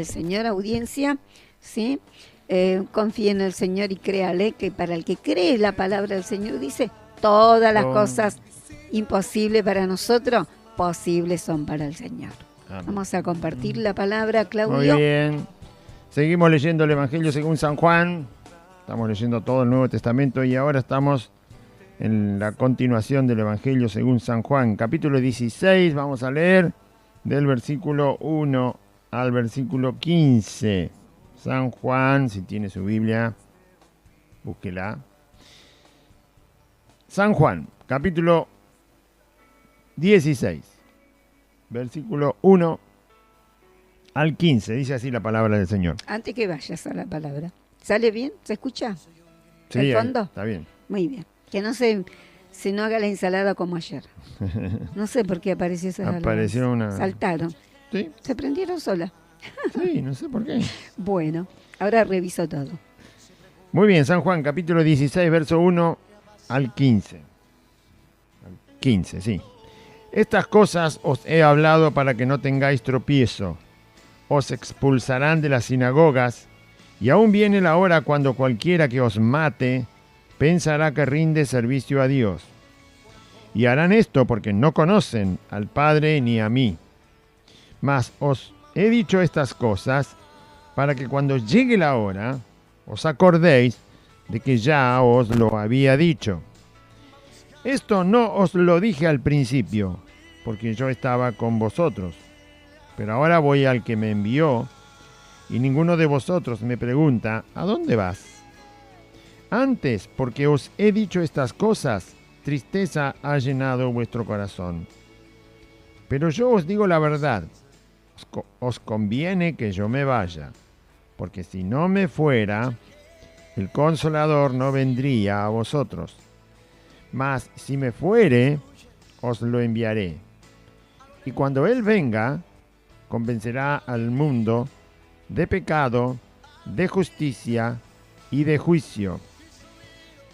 el Señor, audiencia, ¿sí? Confíe en el Señor y créale que para el que cree la palabra del Señor dice, todas las cosas imposibles para nosotros, posibles son para el Señor. Amén. Vamos a compartir la palabra, Claudio. Muy bien. Seguimos leyendo el Evangelio según San Juan. Estamos leyendo todo el Nuevo Testamento y ahora estamos en la continuación del Evangelio según San Juan, capítulo 16. Vamos a leer del versículo 1 al versículo 15. San Juan, si tiene su Biblia, búsquela. San Juan, capítulo 16, versículo 1 al 15. Dice así la palabra del Señor. Antes que vayas a la palabra. ¿Sale bien? ¿Se escucha? Sí, ¿El fondo? está bien. Muy bien. Que no se no haga la ensalada como ayer. No sé por qué apareció esa. Apareció una... Saltaron. Sí. Se prendieron solas. Sí, no sé por qué. Bueno, ahora reviso todo. Muy bien, San Juan, capítulo 16, verso 1 al 15. Al 15, sí. Estas cosas os he hablado para que no tengáis tropiezo. Os expulsarán de las sinagogas, y aún viene la hora cuando cualquiera que os mate pensará que rinde servicio a Dios. Y harán esto porque no conocen al Padre ni a mí. Mas os he dicho estas cosas para que cuando llegue la hora os acordéis de que ya os lo había dicho. Esto no os lo dije al principio, porque yo estaba con vosotros. Pero ahora voy al que me envió, y ninguno de vosotros me pregunta, ¿a dónde vas? Antes, porque os he dicho estas cosas, tristeza ha llenado vuestro corazón. Pero yo os digo la verdad, os conviene que yo me vaya, porque si no me fuera, el Consolador no vendría a vosotros. Mas si me fuere, os lo enviaré. Y cuando Él venga, convencerá al mundo de pecado, de justicia y de juicio.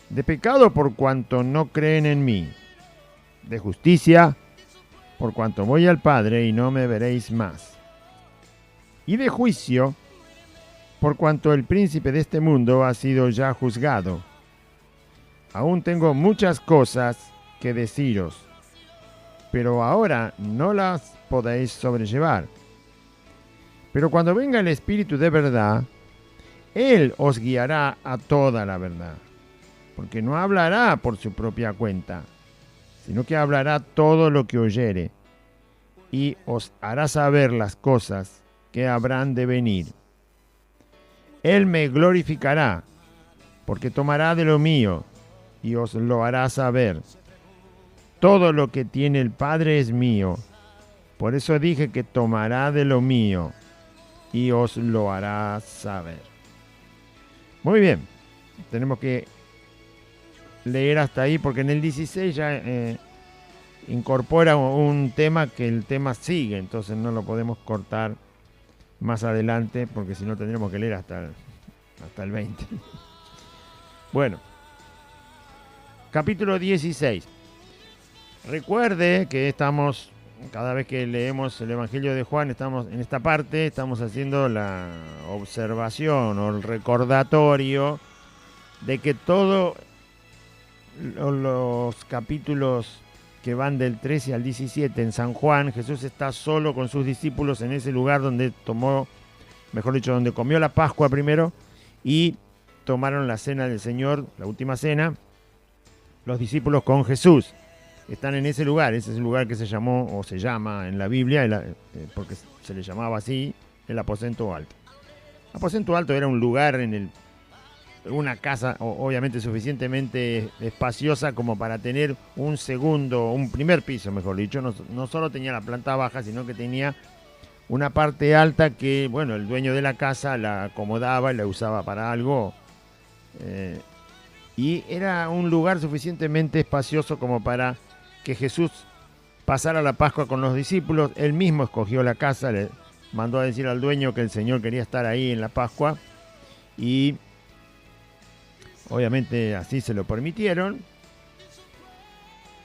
De pecado por cuanto no creen en mí. De justicia por cuanto voy al Padre y no me veréis más. Y de juicio por cuanto el príncipe de este mundo ha sido ya juzgado. Aún tengo muchas cosas que deciros, pero ahora no las podéis sobrellevar. Pero cuando venga el Espíritu de verdad, Él os guiará a toda la verdad, porque no hablará por su propia cuenta, sino que hablará todo lo que oyere, y os hará saber las cosas que habrán de venir. Él me glorificará, porque tomará de lo mío, y os lo hará saber. Todo lo que tiene el Padre es mío, por eso dije que tomará de lo mío, y os lo hará saber. Muy bien, tenemos que leer hasta ahí, porque en el 16 ya incorpora un tema que el tema sigue, entonces no lo podemos cortar más adelante, porque si no tendremos que leer hasta el 20. Bueno, capítulo 16. Recuerde que estamos, cada vez que leemos el Evangelio de Juan, estamos en esta parte, estamos haciendo la observación o el recordatorio de que todos los capítulos que van del 13 al 17 en San Juan, Jesús está solo con sus discípulos en ese lugar donde tomó, mejor dicho, donde comió la Pascua primero y tomaron la cena del Señor, la última cena, los discípulos con Jesús. Están en ese lugar, ese es el lugar que se llamó o se llama en la Biblia, porque se le llamaba así, el aposento alto. El aposento alto era un lugar en una casa obviamente suficientemente espaciosa como para tener un primer piso, mejor dicho. No solo tenía la planta baja, sino que tenía una parte alta que, bueno, el dueño de la casa la acomodaba y la usaba para algo. Y era un lugar suficientemente espacioso como para que Jesús pasara la Pascua con los discípulos. Él mismo escogió la casa, le mandó a decir al dueño que el Señor quería estar ahí en la Pascua y obviamente así se lo permitieron.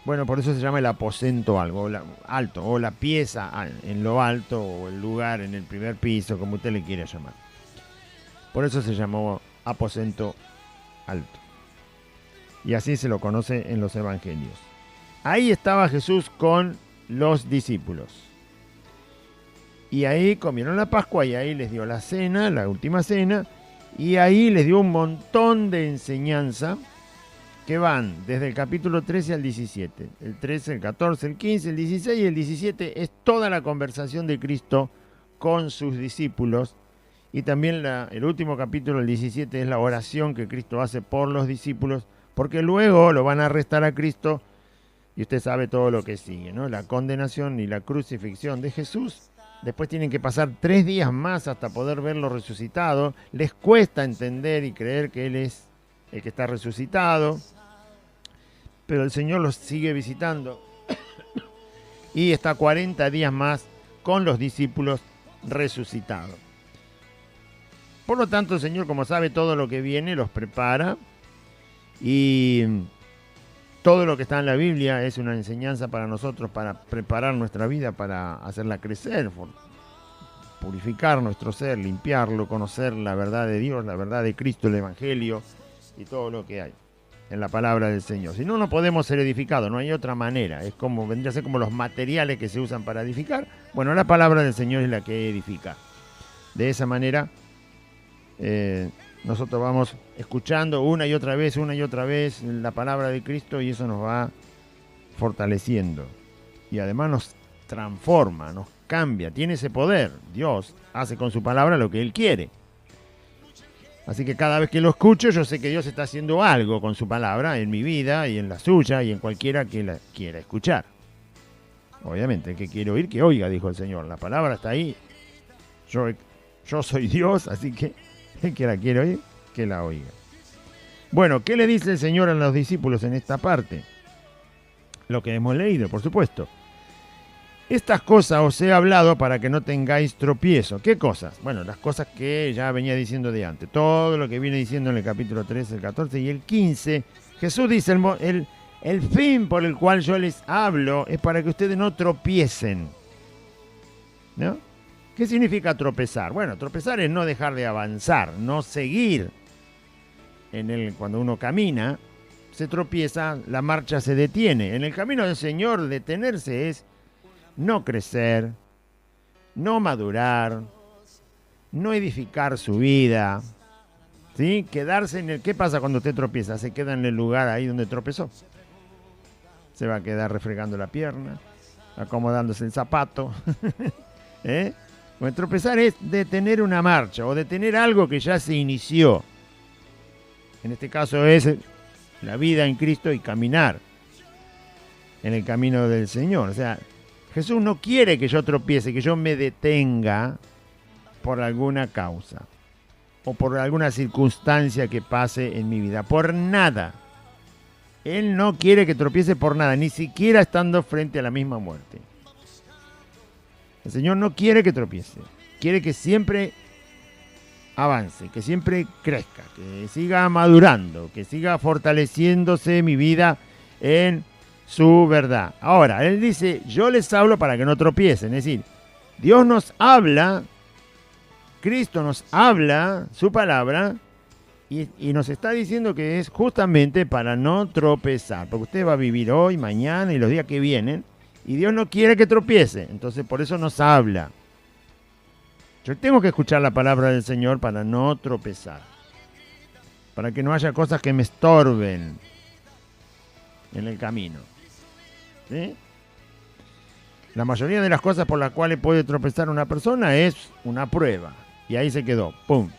Bueno, por eso se llama el aposento alto, o la pieza en lo alto, o el lugar en el primer piso, como usted le quiera llamar. Por eso se llamó aposento alto. Y así se lo conoce en los evangelios. Ahí estaba Jesús con los discípulos. Y ahí comieron la Pascua, y ahí les dio la cena, la última cena, y ahí les dio un montón de enseñanza que van desde el capítulo 13 al 17. El 13, el 14, el 15, el 16 y el 17 es toda la conversación de Cristo con sus discípulos. Y también el último capítulo, el 17, es la oración que Cristo hace por los discípulos, porque luego lo van a arrestar a Cristo y usted sabe todo lo que sigue, ¿no? La condenación y la crucifixión de Jesús. Después tienen que pasar 3 días más hasta poder verlo resucitado. Les cuesta entender y creer que Él es el que está resucitado, pero el Señor los sigue visitando y está 40 días más con los discípulos resucitados. Por lo tanto, el Señor, como sabe todo lo que viene, los prepara, y todo lo que está en la Biblia es una enseñanza para nosotros, para preparar nuestra vida, para hacerla crecer, purificar nuestro ser, limpiarlo, conocer la verdad de Dios, la verdad de Cristo, el Evangelio y todo lo que hay en la palabra del Señor. Si no, no podemos ser edificados, no hay otra manera. Es como, vendría a ser como los materiales que se usan para edificar. Bueno, la palabra del Señor es la que edifica. De esa manera, nosotros vamos escuchando una y otra vez la palabra de Cristo, y eso nos va fortaleciendo. Y además nos transforma, nos cambia, tiene ese poder. Dios hace con su palabra lo que Él quiere. Así que cada vez que lo escucho, yo sé que Dios está haciendo algo con su palabra en mi vida y en la suya y en cualquiera que la quiera escuchar. Obviamente, el que quiere oír, que oiga, dijo el Señor. La palabra está ahí. Yo soy Dios, así que el que la quiere oír, que la oiga. Bueno, ¿qué le dice el Señor a los discípulos en esta parte? Lo que hemos leído, por supuesto. Estas cosas os he hablado para que no tengáis tropiezo. ¿Qué cosas? Bueno, las cosas que ya venía diciendo de antes. Todo lo que viene diciendo en el capítulo 13, el 14 y el 15. Jesús dice, el fin por el cual yo les hablo es para que ustedes no tropiecen. ¿No? ¿Qué significa tropezar? Bueno, tropezar es no dejar de avanzar, no seguir. Cuando uno camina, se tropieza, la marcha se detiene. En el camino del Señor, detenerse es no crecer, no madurar, no edificar su vida, ¿sí? Quedarse en ¿Qué pasa cuando usted tropieza? Se queda en el lugar ahí donde tropezó. Se va a quedar refregando la pierna, acomodándose el zapato. Bueno, tropezar es detener una marcha o detener algo que ya se inició. En este caso es la vida en Cristo y caminar en el camino del Señor. O sea, Jesús no quiere que yo tropiece, que yo me detenga por alguna causa o por alguna circunstancia que pase en mi vida. Por nada. Él no quiere que tropiece por nada, ni siquiera estando frente a la misma muerte. El Señor no quiere que tropiece. Quiere que siempre avance, que siempre crezca, que siga madurando, que siga fortaleciéndose mi vida en su verdad. Ahora, Él dice, yo les hablo para que no tropiecen. Es decir, Dios nos habla, Cristo nos habla, su palabra, y nos está diciendo que es justamente para no tropezar. Porque usted va a vivir hoy, mañana y los días que vienen, y Dios no quiere que tropiece. Entonces, por eso nos habla. Yo tengo que escuchar la palabra del Señor para no tropezar. Para que no haya cosas que me estorben en el camino. ¿Sí? La mayoría de las cosas por las cuales puede tropezar una persona es una prueba. Y ahí se quedó. ¡Pum!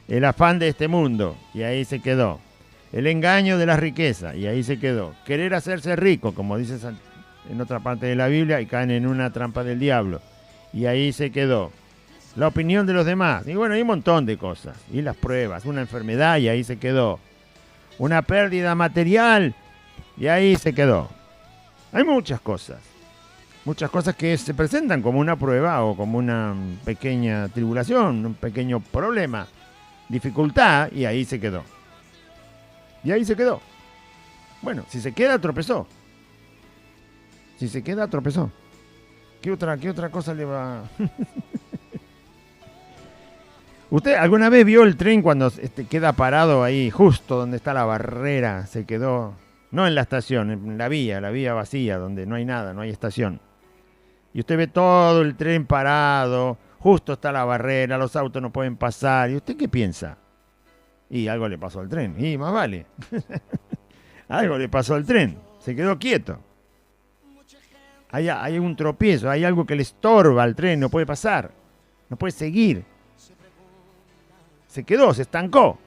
El afán de este mundo. Y ahí se quedó. El engaño de la riqueza. Y ahí se quedó. Querer hacerse rico, como dice en otra parte de la Biblia, y caen en una trampa del diablo. Y ahí se quedó. La opinión de los demás. Y bueno, hay un montón de cosas. Y las pruebas. Una enfermedad y ahí se quedó. Una pérdida material y ahí se quedó. Hay muchas cosas. Muchas cosas que se presentan como una prueba o como una pequeña tribulación, un pequeño problema, dificultad, y ahí se quedó. Y ahí se quedó. Bueno, si se queda, tropezó. Si se queda, tropezó. ¿Qué otra cosa le va? ¿Usted alguna vez vio el tren cuando queda parado ahí, justo donde está la barrera? Se quedó, no en la estación, en la vía vacía, donde no hay nada, no hay estación. Y usted ve todo el tren parado, justo está la barrera, los autos no pueden pasar. ¿Y usted qué piensa? Y algo le pasó al tren, y más vale. Algo le pasó al tren, se quedó quieto. Hay un tropiezo, hay algo que le estorba al tren, no puede pasar, no puede seguir. Se quedó, se estancó.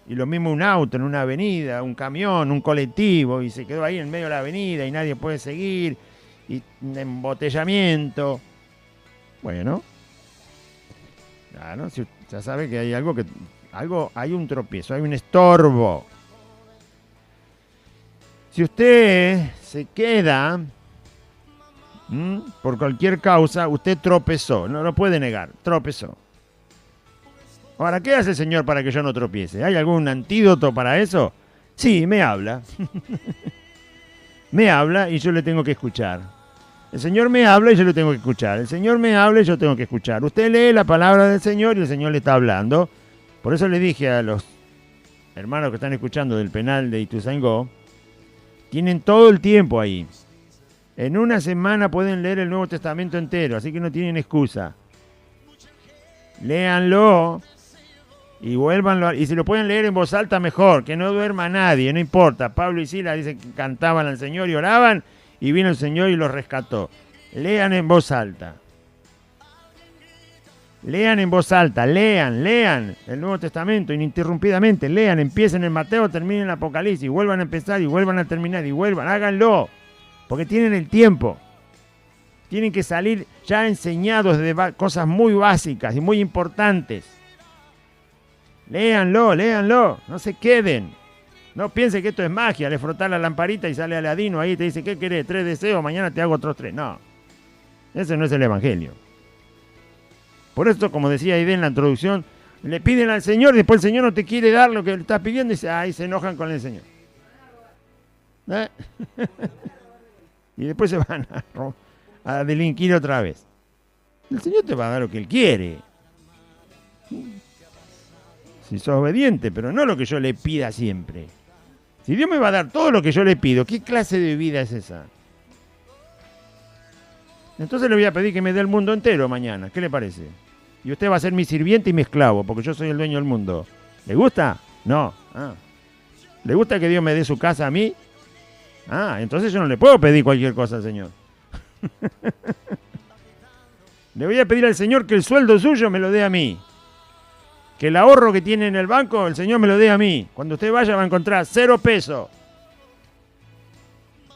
Y lo mismo un auto en una avenida, un camión, un colectivo, y se quedó ahí en medio de la avenida y nadie puede seguir, y un embotellamiento. Bueno, claro, ya sabe que hay hay un tropiezo, hay un estorbo. Si usted se queda por cualquier causa, usted tropezó, no lo puede negar, tropezó. Ahora, ¿qué hace el Señor para que yo no tropiece? ¿Hay algún antídoto para eso? Sí, me habla. Me habla y yo le tengo que escuchar. El Señor me habla y yo le tengo que escuchar. El Señor me habla y yo tengo que escuchar. Usted lee la palabra del Señor y el Señor le está hablando. Por eso le dije a los hermanos que están escuchando del penal de Ituzaingó, tienen todo el tiempo ahí. En una semana pueden leer el Nuevo Testamento entero, así que no tienen excusa. Léanlo y vuélvanlo. Y si lo pueden leer en voz alta, mejor, que no duerma nadie, no importa. Pablo y Silas dicen que cantaban al Señor y oraban, y vino el Señor y los rescató. Lean en voz alta. Lean en voz alta, lean el Nuevo Testamento ininterrumpidamente, lean, empiecen en Mateo, terminen en Apocalipsis, vuelvan a empezar y vuelvan a terminar y vuelvan, háganlo, porque tienen el tiempo. Tienen que salir ya enseñados de cosas muy básicas y muy importantes. Léanlo, no se queden. No piensen que esto es magia, le frotás la lamparita y sale Aladino ahí y te dice, ¿qué querés? 3 deseos, mañana te hago otros 3. No, ese no es el Evangelio. Por eso, como decía Aide en la introducción, le piden al Señor y después el Señor no te quiere dar lo que le estás pidiendo y se enojan con el Señor. Y después se van a delinquir otra vez. El Señor te va a dar lo que Él quiere. Si sos obediente, pero no lo que yo le pida siempre. Si Dios me va a dar todo lo que yo le pido, ¿qué clase de vida es esa? Entonces le voy a pedir que me dé el mundo entero mañana. ¿Qué le parece? Y usted va a ser mi sirviente y mi esclavo, porque yo soy el dueño del mundo. ¿Le gusta? No. ¿Le gusta que Dios me dé su casa a mí? Entonces yo no le puedo pedir cualquier cosa al Señor. Le voy a pedir al Señor que el sueldo suyo me lo dé a mí. Que el ahorro que tiene en el banco, el Señor me lo dé a mí. Cuando usted vaya va a encontrar 0 pesos.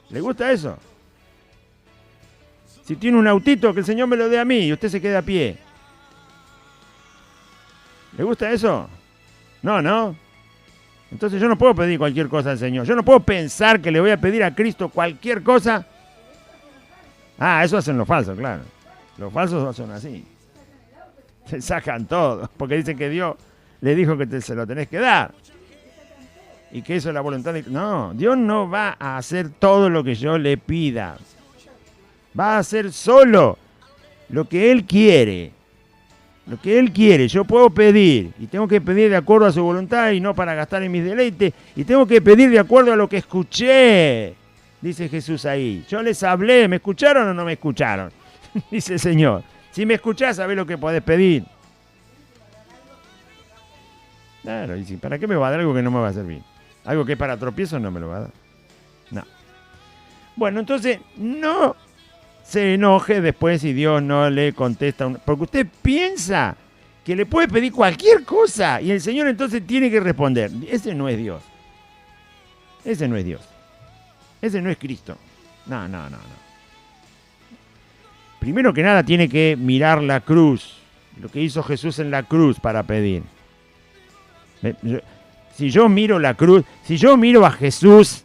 ¿Le gusta eso? Si tiene un autito, que el Señor me lo dé a mí y usted se quede a pie. ¿Le gusta eso? No. Entonces yo no puedo pedir cualquier cosa al Señor. Yo no puedo pensar que le voy a pedir a Cristo cualquier cosa. Eso hacen los falsos, claro. Los falsos son así. Se sacan todo, porque dicen que Dios le dijo que se lo tenés que dar. Y que eso es la voluntad de... No, Dios no va a hacer todo lo que yo le pida. Va a hacer solo lo que Él quiere. Lo que Él quiere. Yo puedo pedir, y tengo que pedir de acuerdo a su voluntad y no para gastar en mis deleites. Y tengo que pedir de acuerdo a lo que escuché, dice Jesús ahí. Yo les hablé, ¿me escucharon o no me escucharon? Dice el Señor. Si me escuchás, sabés lo que podés pedir. Claro, y ¿para qué me va a dar algo que no me va a servir? Algo que es para tropiezo no me lo va a dar. No. Bueno, entonces, no se enoje después si Dios no le contesta. Porque usted piensa que le puede pedir cualquier cosa y el Señor entonces tiene que responder. Ese no es Dios. Ese no es Dios. Ese no es Cristo. No. Primero que nada tiene que mirar la cruz, lo que hizo Jesús en la cruz para pedir. Si yo miro la cruz, si yo miro a Jesús,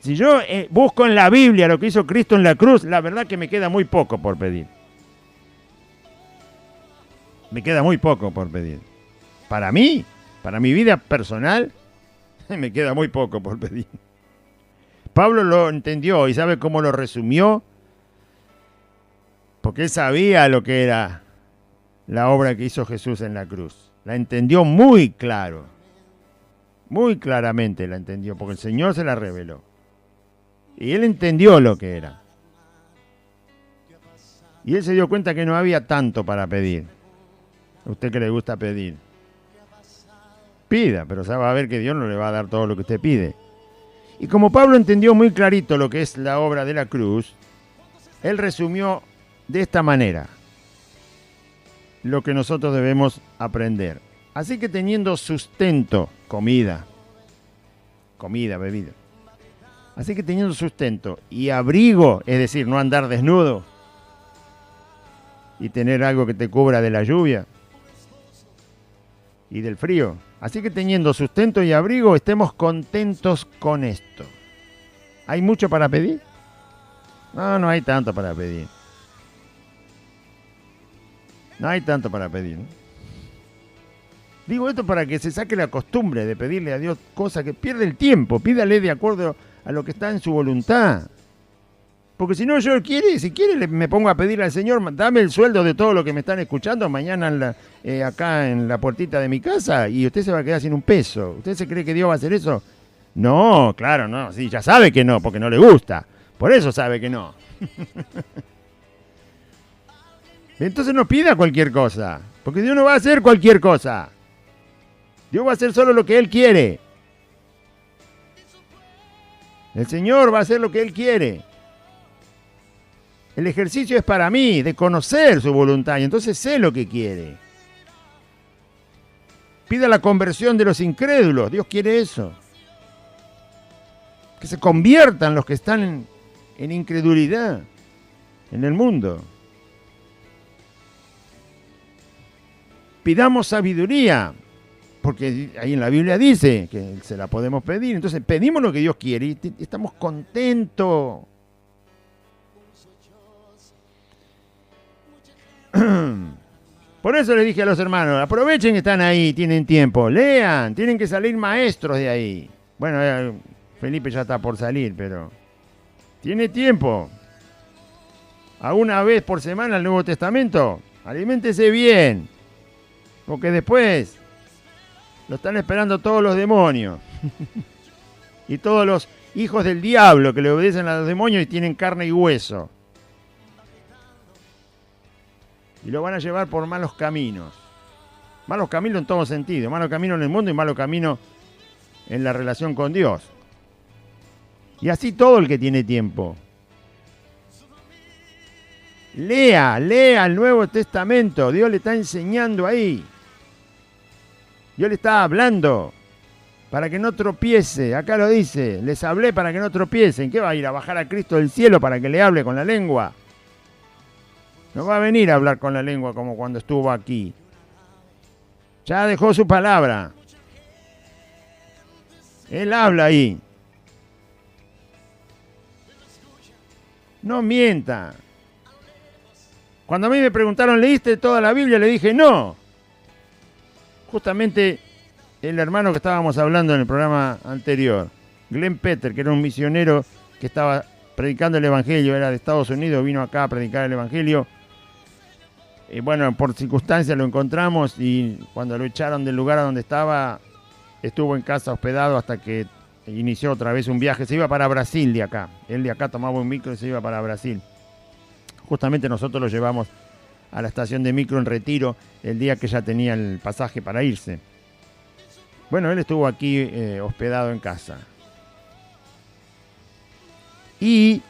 si yo busco en la Biblia lo que hizo Cristo en la cruz, la verdad que me queda muy poco por pedir. Me queda muy poco por pedir. Para mí, para mi vida personal, me queda muy poco por pedir. Pablo lo entendió y ¿sabe cómo lo resumió? Porque él sabía lo que era la obra que hizo Jesús en la cruz. La entendió muy claro. Muy claramente la entendió, porque el Señor se la reveló. Y él entendió lo que era. Y él se dio cuenta que no había tanto para pedir. A usted que le gusta pedir. Pida, pero sabe a ver que Dios no le va a dar todo lo que usted pide. Y como Pablo entendió muy clarito lo que es la obra de la cruz, él resumió de esta manera lo que nosotros debemos aprender. Así que teniendo sustento, comida, bebida. Así que teniendo sustento y abrigo, es decir, no andar desnudo y tener algo que te cubra de la lluvia y del frío. Así que teniendo sustento y abrigo, estemos contentos con esto. ¿Hay mucho para pedir? No, no hay tanto para pedir. No hay tanto para pedir, ¿no? Digo esto para que se saque la costumbre de pedirle a Dios cosas que pierde el tiempo. Pídale de acuerdo a lo que está en su voluntad. Porque si no, si quiere, me pongo a pedirle al Señor, dame el sueldo de todo lo que me están escuchando mañana acá en la puertita de mi casa y usted se va a quedar sin un peso. ¿Usted se cree que Dios va a hacer eso? No, claro, no. Sí, ya sabe que no, porque no le gusta. Por eso sabe que no. Entonces no pida cualquier cosa, porque Dios no va a hacer cualquier cosa. Dios va a hacer solo lo que Él quiere. El Señor va a hacer lo que Él quiere. El ejercicio es para mí, de conocer su voluntad, y entonces sé lo que quiere. Pida la conversión de los incrédulos, Dios quiere eso. Que se conviertan los que están en incredulidad en el mundo. Pidamos sabiduría, porque ahí en la Biblia dice que se la podemos pedir. Entonces pedimos lo que Dios quiere y estamos contentos. Por eso le dije a los hermanos, aprovechen que están ahí, tienen tiempo, lean, tienen que salir maestros de ahí. Bueno, Felipe ya está por salir, pero tiene tiempo. A una vez por semana el Nuevo Testamento, aliméntese bien, porque después lo están esperando todos los demonios y todos los hijos del diablo que le obedecen a los demonios y tienen carne y hueso. Y lo van a llevar por malos caminos. Malos caminos en todo sentido. Malos caminos en el mundo y malos caminos en la relación con Dios. Y así todo el que tiene tiempo. Lea el Nuevo Testamento. Dios le está enseñando ahí. Dios le está hablando para que no tropiece. Acá lo dice. Les hablé para que no tropiecen. ¿Qué va a ir a bajar a Cristo del cielo para que le hable con la lengua? No va a venir a hablar con la lengua como cuando estuvo aquí. Ya dejó su palabra. Él habla ahí. No mienta. Cuando a mí me preguntaron, ¿leíste toda la Biblia? Le dije, no. Justamente el hermano que estábamos hablando en el programa anterior, Glenn Peter, que era un misionero que estaba predicando el Evangelio, era de Estados Unidos, vino acá a predicar el Evangelio. Y bueno, por circunstancias lo encontramos y cuando lo echaron del lugar a donde estaba, estuvo en casa hospedado hasta que inició otra vez un viaje. Se iba para Brasil de acá. Él de acá tomaba un micro y se iba para Brasil. Justamente nosotros lo llevamos a la estación de micro en Retiro el día que ya tenía el pasaje para irse. Bueno, él estuvo aquí hospedado en casa. Y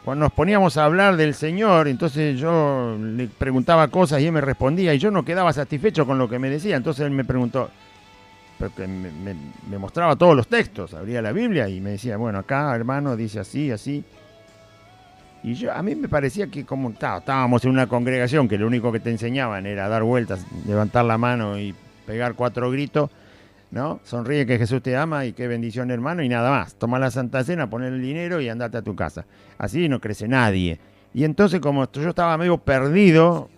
cuando nos poníamos a hablar del Señor, entonces yo le preguntaba cosas y él me respondía y yo no quedaba satisfecho con lo que me decía. Entonces él me preguntó, porque me mostraba todos los textos, abría la Biblia y me decía, bueno, acá hermano dice así, así. Y a mí me parecía que como estábamos en una congregación que lo único que te enseñaban era dar vueltas, levantar la mano y pegar 4 gritos, ¿no? Sonríe que Jesús te ama y qué bendición, hermano, y nada más. Toma la Santa Cena, poner el dinero y andate a tu casa. Así no crece nadie. Y entonces como yo estaba medio perdido,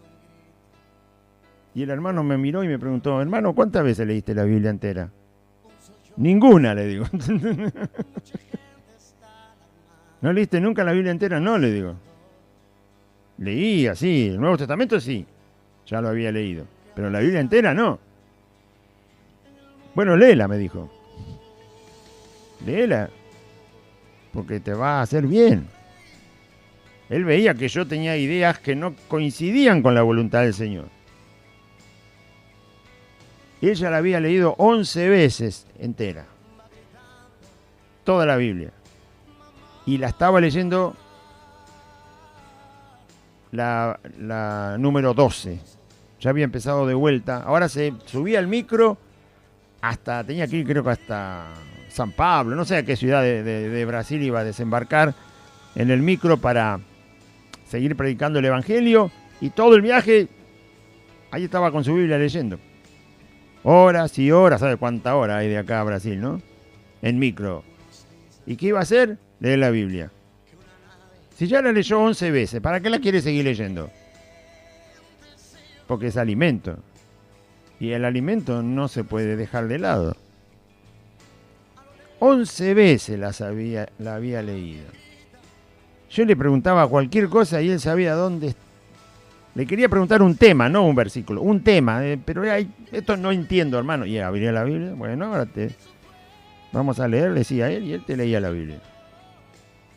y el hermano me miró y me preguntó, hermano, ¿cuántas veces leíste la Biblia entera? Ninguna, le digo. ¿No leíste nunca la Biblia entera? No, le digo. Leía, sí. El Nuevo Testamento sí. Ya lo había leído. Pero la Biblia entera no. Bueno, léela, me dijo. Léela. Porque te va a hacer bien. Él veía que yo tenía ideas que no coincidían con la voluntad del Señor. Ella la había leído 11 veces entera. Toda la Biblia. Y la estaba leyendo la número 12. Ya había empezado de vuelta. Ahora se subía al micro hasta, tenía que ir creo que hasta San Pablo, no sé a qué ciudad de Brasil iba a desembarcar en el micro para seguir predicando el Evangelio. Y todo el viaje, ahí estaba con su Biblia leyendo. Horas y horas, ¿sabe cuánta hora hay de acá a Brasil, no? En micro. ¿Y qué iba a hacer? Leer la Biblia. Si ya la leyó 11 veces, ¿para qué la quiere seguir leyendo? Porque es alimento. Y el alimento no se puede dejar de lado. 11 veces la había leído. Yo le preguntaba cualquier cosa y él sabía dónde. Le quería preguntar un tema, no un versículo, un tema. Pero esto no entiendo, hermano. Y abría la Biblia. Bueno, ahora vamos a leer, decía él, y él te leía la Biblia.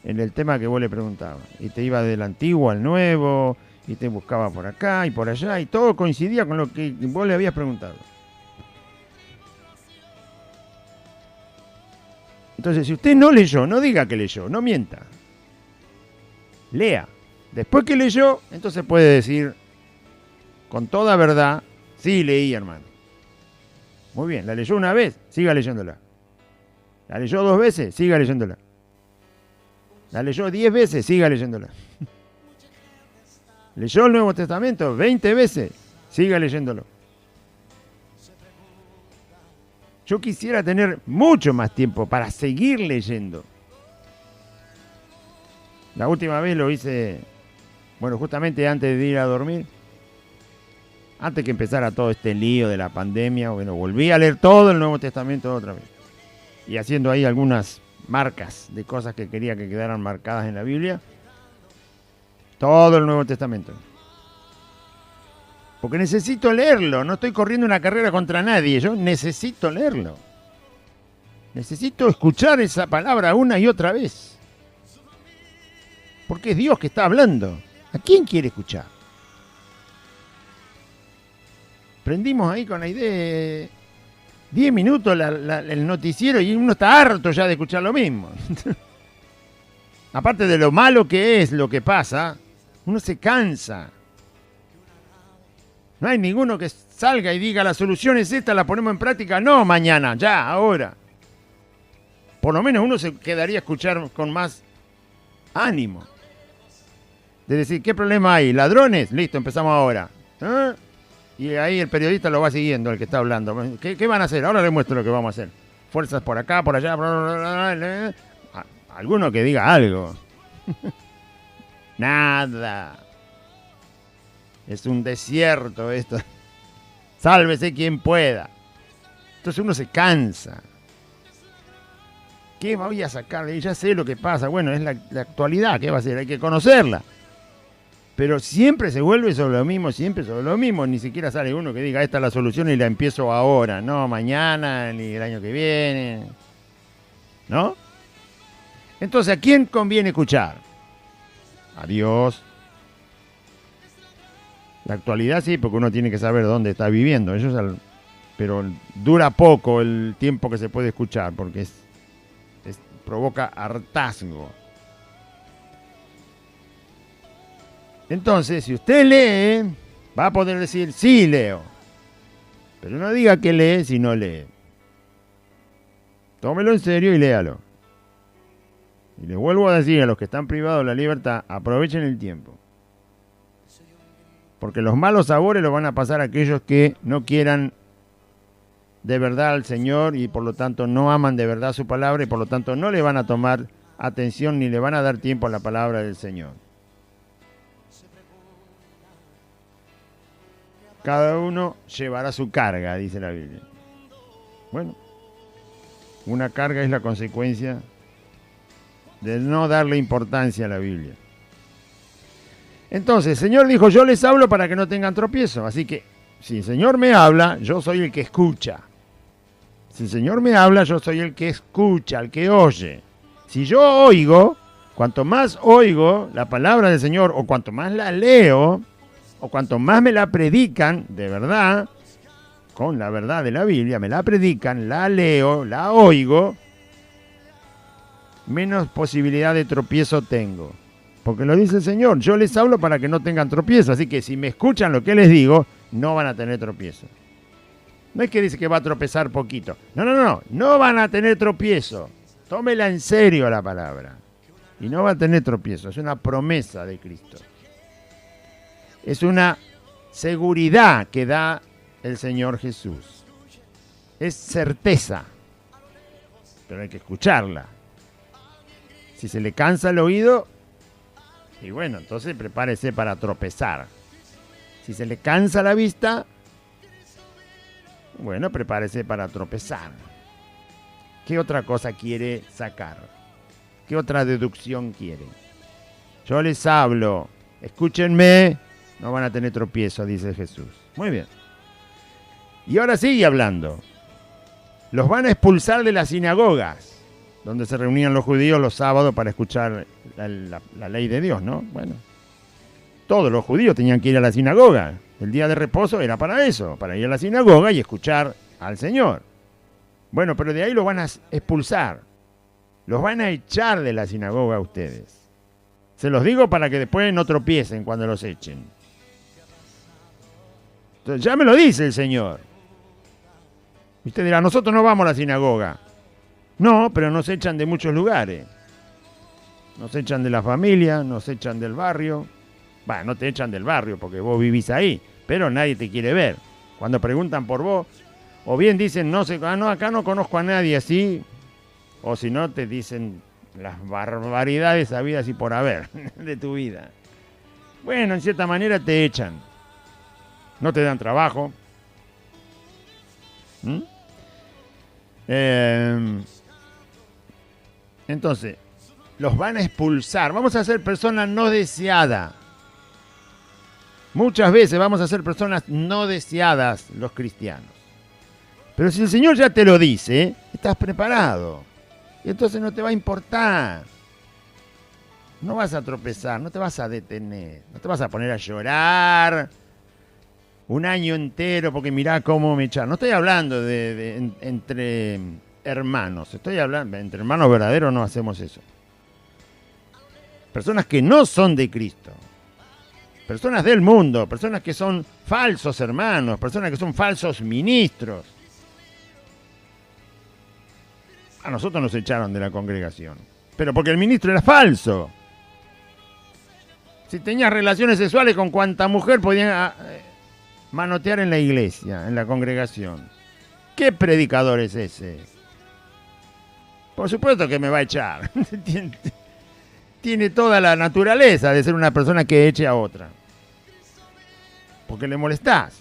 En el tema que vos le preguntabas. Y te iba del antiguo al nuevo, y te buscaba por acá y por allá, y todo coincidía con lo que vos le habías preguntado. Entonces, si usted no leyó, no diga que leyó, no mienta. Lea. Después que leyó, entonces puede decir con toda verdad, sí leí, hermano. Muy bien, la leyó una vez, siga leyéndola. La leyó 2 veces, siga leyéndola. La leyó 10 veces, siga leyéndola. Leyó el Nuevo Testamento 20 veces, siga leyéndolo. Yo quisiera tener mucho más tiempo para seguir leyendo. La última vez lo hice, bueno, justamente antes de ir a dormir. Antes que empezara todo este lío de la pandemia, bueno, volví a leer todo el Nuevo Testamento otra vez. Y haciendo ahí algunas marcas de cosas que quería que quedaran marcadas en la Biblia. Todo el Nuevo Testamento. Porque necesito leerlo, no estoy corriendo una carrera contra nadie, yo necesito leerlo. Necesito escuchar esa palabra una y otra vez. Porque es Dios que está hablando. ¿A quién quiere escuchar? Prendimos ahí con la idea de 10 minutos el noticiero y uno está harto ya de escuchar lo mismo. Aparte de lo malo que es lo que pasa, uno se cansa. No hay ninguno que salga y diga la solución es esta, la ponemos en práctica. No, mañana, ya, ahora. Por lo menos uno se quedaría a escuchar con más ánimo. De decir, ¿qué problema hay? ¿Ladrones? Listo, empezamos ahora. ¿Eh? Y ahí el periodista lo va siguiendo, el que está hablando. ¿Qué van a hacer? Ahora les muestro lo que vamos a hacer. Fuerzas por acá, por allá. Alguno que diga algo. Nada. Es un desierto esto. Sálvese quien pueda. Entonces uno se cansa. ¿Qué voy a sacar? Ya sé lo que pasa. Bueno, es la actualidad. ¿Qué va a hacer? Hay que conocerla. Pero siempre se vuelve sobre lo mismo, siempre sobre lo mismo. Ni siquiera sale uno que diga, esta es la solución y la empiezo ahora. No, mañana, ni el año que viene. ¿No? Entonces, ¿a quién conviene escuchar? A Dios. La actualidad sí, porque uno tiene que saber dónde está viviendo. Pero dura poco el tiempo que se puede escuchar, porque provoca hartazgo. Entonces, si usted lee, va a poder decir, sí leo. Pero no diga que lee si no lee. Tómelo en serio y léalo. Y les vuelvo a decir a los que están privados de la libertad, aprovechen el tiempo. Porque los malos sabores los van a pasar a aquellos que no quieran de verdad al Señor y por lo tanto no aman de verdad su palabra y por lo tanto no le van a tomar atención ni le van a dar tiempo a la palabra del Señor. Cada uno llevará su carga, dice la Biblia. Bueno, Una carga es la consecuencia de no darle importancia a la Biblia. Entonces, el Señor dijo, yo les hablo para que no tengan tropiezo. Así que, si el Señor me habla, yo soy el que escucha. Si el Señor me habla, yo soy el que escucha, el que oye. Si yo oigo, cuanto más oigo la palabra del Señor, o cuanto más la leo, o cuanto más me la predican, de verdad, con la verdad de la Biblia, me la predican, la leo, la oigo, menos posibilidad de tropiezo tengo. Porque lo dice el Señor, yo les hablo para que no tengan tropiezo. Así que si me escuchan lo que les digo, no van a tener tropiezo. No es que dice que va a tropezar poquito. No van a tener tropiezo. Tómela en serio la palabra. Y no va a tener tropiezo. Es una promesa de Cristo. Es una seguridad que da el Señor Jesús. Es certeza. Pero hay que escucarla. Si se le cansa el oído, y bueno, entonces prepárese para tropezar. Si se le cansa la vista, bueno, prepárese para tropezar. ¿Qué otra cosa quiere sacar? ¿Qué otra deducción quiere? Yo les hablo, escúchenme, no van a tener tropiezo, dice Jesús. Muy bien. Y ahora sigue hablando. Los van a expulsar de las sinagogas, donde se reunían los judíos los sábados para escuchar la ley de Dios, ¿no? Bueno, todos los judíos tenían que ir a la sinagoga. El día de reposo era para eso, para ir a la sinagoga y escuchar al Señor. Bueno, pero de ahí los van a expulsar. Los van a echar de la sinagoga a ustedes. Se los digo para que después no tropiecen cuando los echen. Entonces, ya me lo dice el Señor. Usted dirá, nosotros no vamos a la sinagoga. No, pero nos echan de muchos lugares. Nos echan de la familia, nos echan del barrio. Bueno, no te echan del barrio porque vos vivís ahí, pero nadie te quiere ver. Cuando preguntan por vos, o bien dicen, no sé, acá no conozco a nadie así, o si no te dicen las barbaridades habidas y por haber de tu vida. Bueno, en cierta manera te echan. No te dan trabajo. Entonces, los van a expulsar. Vamos a ser personas no deseadas. Muchas veces vamos a ser personas no deseadas los cristianos. Pero si el Señor ya te lo dice, estás preparado. Y entonces no te va a importar. No vas a tropezar, no te vas a detener. No te vas a poner a llorar un año entero porque mirá cómo me echaron. No estoy hablando entre hermanos. Estoy hablando, entre hermanos verdaderos no hacemos eso. Personas que no son de Cristo. Personas del mundo, personas que son falsos hermanos, personas que son falsos ministros. A nosotros nos echaron de la congregación. Pero porque el ministro era falso. Si tenías relaciones sexuales con cuanta mujer podían manotear en la iglesia, en la congregación. ¿Qué predicador es ese? Por supuesto que me va a echar. Tiene toda la naturaleza de ser una persona que eche a otra. Porque le molestás.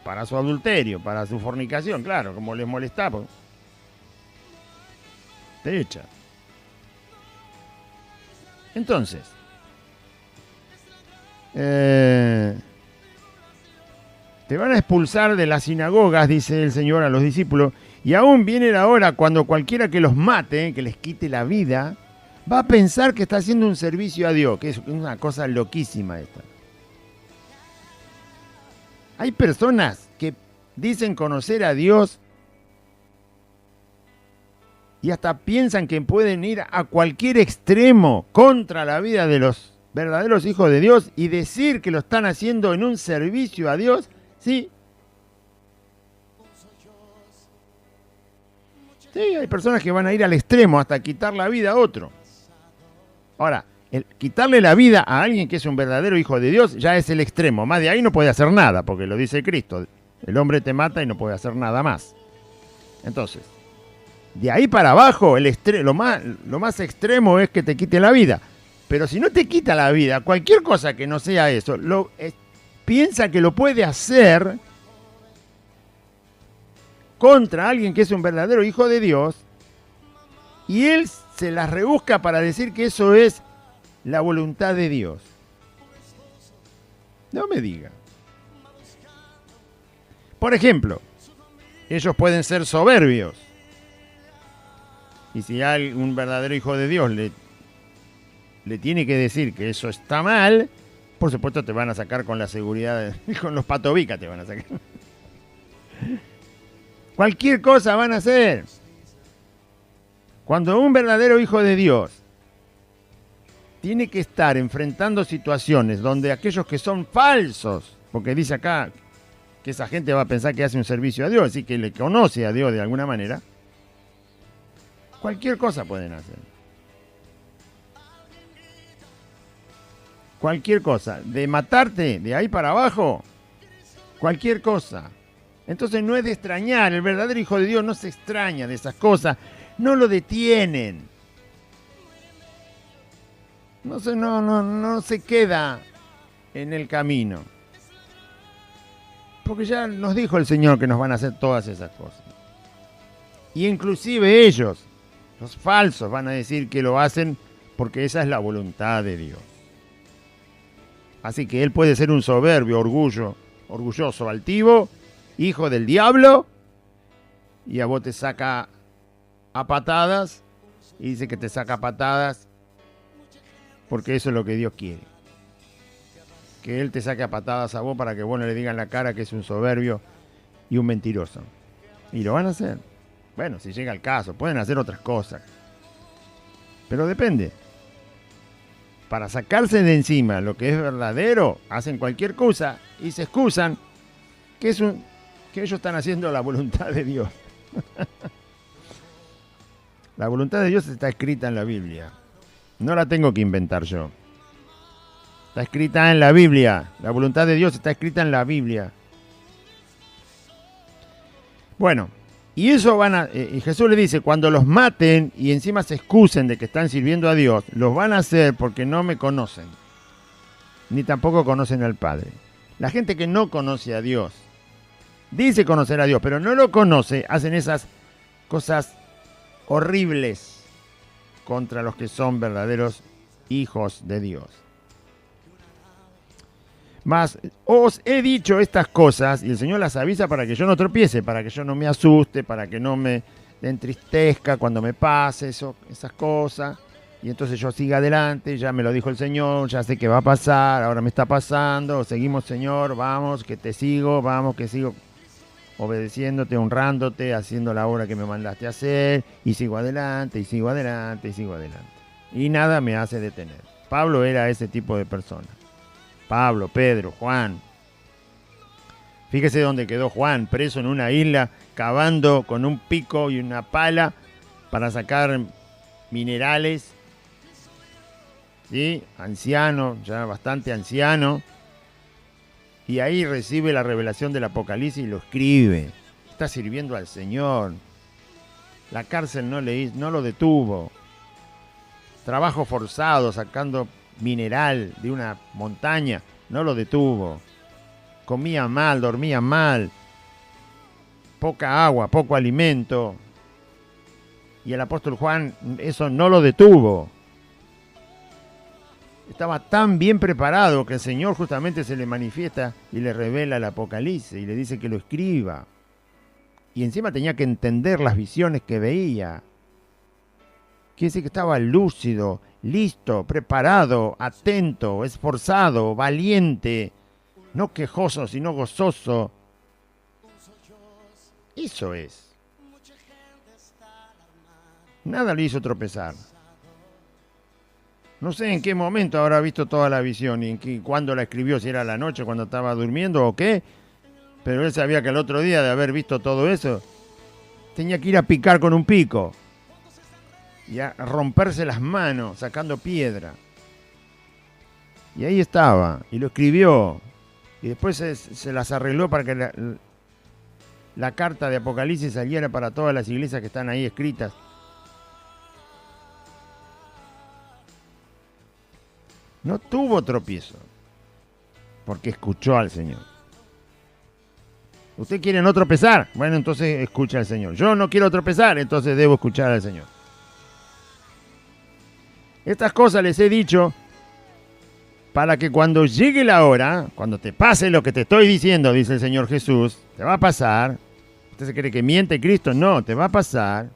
Para su adulterio, para su fornicación, claro, como les molestás, pues, te echa. Entonces, te van a expulsar de las sinagogas, dice el Señor a los discípulos, y aún viene la hora cuando cualquiera que los mate, que les quite la vida, va a pensar que está haciendo un servicio a Dios, que es una cosa loquísima esta. Hay personas que dicen conocer a Dios y hasta piensan que pueden ir a cualquier extremo contra la vida de los verdaderos hijos de Dios y decir que lo están haciendo en un servicio a Dios, ¿sí? Sí, hay personas que van a ir al extremo hasta quitar la vida a otro. Ahora, quitarle la vida a alguien que es un verdadero hijo de Dios ya es el extremo. Más de ahí no puede hacer nada, porque lo dice Cristo. El hombre te mata y no puede hacer nada más. Entonces, de ahí para abajo, lo más extremo es que te quite la vida. Pero si no te quita la vida, cualquier cosa que no sea eso, piensa que lo puede hacer contra alguien que es un verdadero hijo de Dios, y él se las rebusca para decir que eso es la voluntad de Dios. No me diga. Por ejemplo, ellos pueden ser soberbios. Y si hay un verdadero hijo de Dios le tiene que decir que eso está mal, por supuesto te van a sacar con la seguridad, con los patobicas te van a sacar. Cualquier cosa van a hacer. Cuando un verdadero hijo de Dios tiene que estar enfrentando situaciones donde aquellos que son falsos, porque dice acá que esa gente va a pensar que hace un servicio a Dios, así que le conoce a Dios de alguna manera, cualquier cosa pueden hacer. Cualquier cosa. De matarte de ahí para abajo, cualquier cosa. Entonces no es de extrañar, el verdadero hijo de Dios no se extraña de esas cosas, no lo detienen. No se queda en el camino. Porque ya nos dijo el Señor que nos van a hacer todas esas cosas. Y inclusive ellos, los falsos, van a decir que lo hacen porque esa es la voluntad de Dios. Así que él puede ser un soberbio, orgulloso, altivo, hijo del diablo, y a vos te saca a patadas, y dice que te saca a patadas porque eso es lo que Dios quiere. Que Él te saque a patadas a vos para que vos no le digan en la cara que es un soberbio y un mentiroso. Y lo van a hacer. Bueno, si llega el caso, pueden hacer otras cosas. Pero depende. Para sacarse de encima lo que es verdadero, hacen cualquier cosa y se excusan que ellos están haciendo la voluntad de Dios. La voluntad de Dios está escrita en la Biblia. No la tengo que inventar yo. Está escrita en la Biblia. La voluntad de Dios está escrita en la Biblia. Bueno, y eso y Jesús le dice, cuando los maten y encima se excusen de que están sirviendo a Dios, los van a hacer porque no me conocen, ni tampoco conocen al Padre. La gente que no conoce a Dios, dice conocer a Dios, pero no lo conoce, hacen esas cosas horribles contra los que son verdaderos hijos de Dios. Mas os he dicho estas cosas, y el Señor las avisa para que yo no tropiece, para que yo no me asuste, para que no me entristezca cuando me pase esas cosas, y entonces yo siga adelante, ya me lo dijo el Señor, ya sé que va a pasar, ahora me está pasando, seguimos Señor, vamos, que te sigo, vamos, que sigo obedeciéndote, honrándote, haciendo la obra que me mandaste a hacer, y sigo adelante, y sigo adelante, y sigo adelante. Y nada me hace detener. Pablo era ese tipo de persona. Pablo, Pedro, Juan. Fíjese dónde quedó Juan, preso en una isla, cavando con un pico y una pala para sacar minerales. ¿Sí? Anciano, ya bastante anciano. Y ahí recibe la revelación del Apocalipsis y lo escribe. Está sirviendo al Señor. La cárcel no lo detuvo. Trabajo forzado, sacando mineral de una montaña, no lo detuvo. Comía mal, dormía mal, poca agua, poco alimento. Y el apóstol Juan eso no lo detuvo. Estaba tan bien preparado que el Señor justamente se le manifiesta y le revela el Apocalipsis y le dice que lo escriba. Y encima tenía que entender las visiones que veía. Quiere decir que estaba lúcido, listo, preparado, atento, esforzado, valiente, no quejoso, sino gozoso. Eso es. Nada le hizo tropezar. No sé en qué momento habrá visto toda la visión y cuándo la escribió, si era la noche, cuando estaba durmiendo o qué. Pero él sabía que el otro día de haber visto todo eso, tenía que ir a picar con un pico. Y a romperse las manos sacando piedra. Y ahí estaba, y lo escribió. Y después se las arregló para que la carta de Apocalipsis saliera para todas las iglesias que están ahí escritas. No tuvo tropiezo, porque escuchó al Señor. ¿Usted quiere no tropezar? Bueno, entonces escucha al Señor. Yo no quiero tropezar, entonces debo escuchar al Señor. Estas cosas les he dicho para que cuando llegue la hora, cuando te pase lo que te estoy diciendo, dice el Señor Jesús, te va a pasar. ¿Usted se cree que miente Cristo? No, te va a pasar.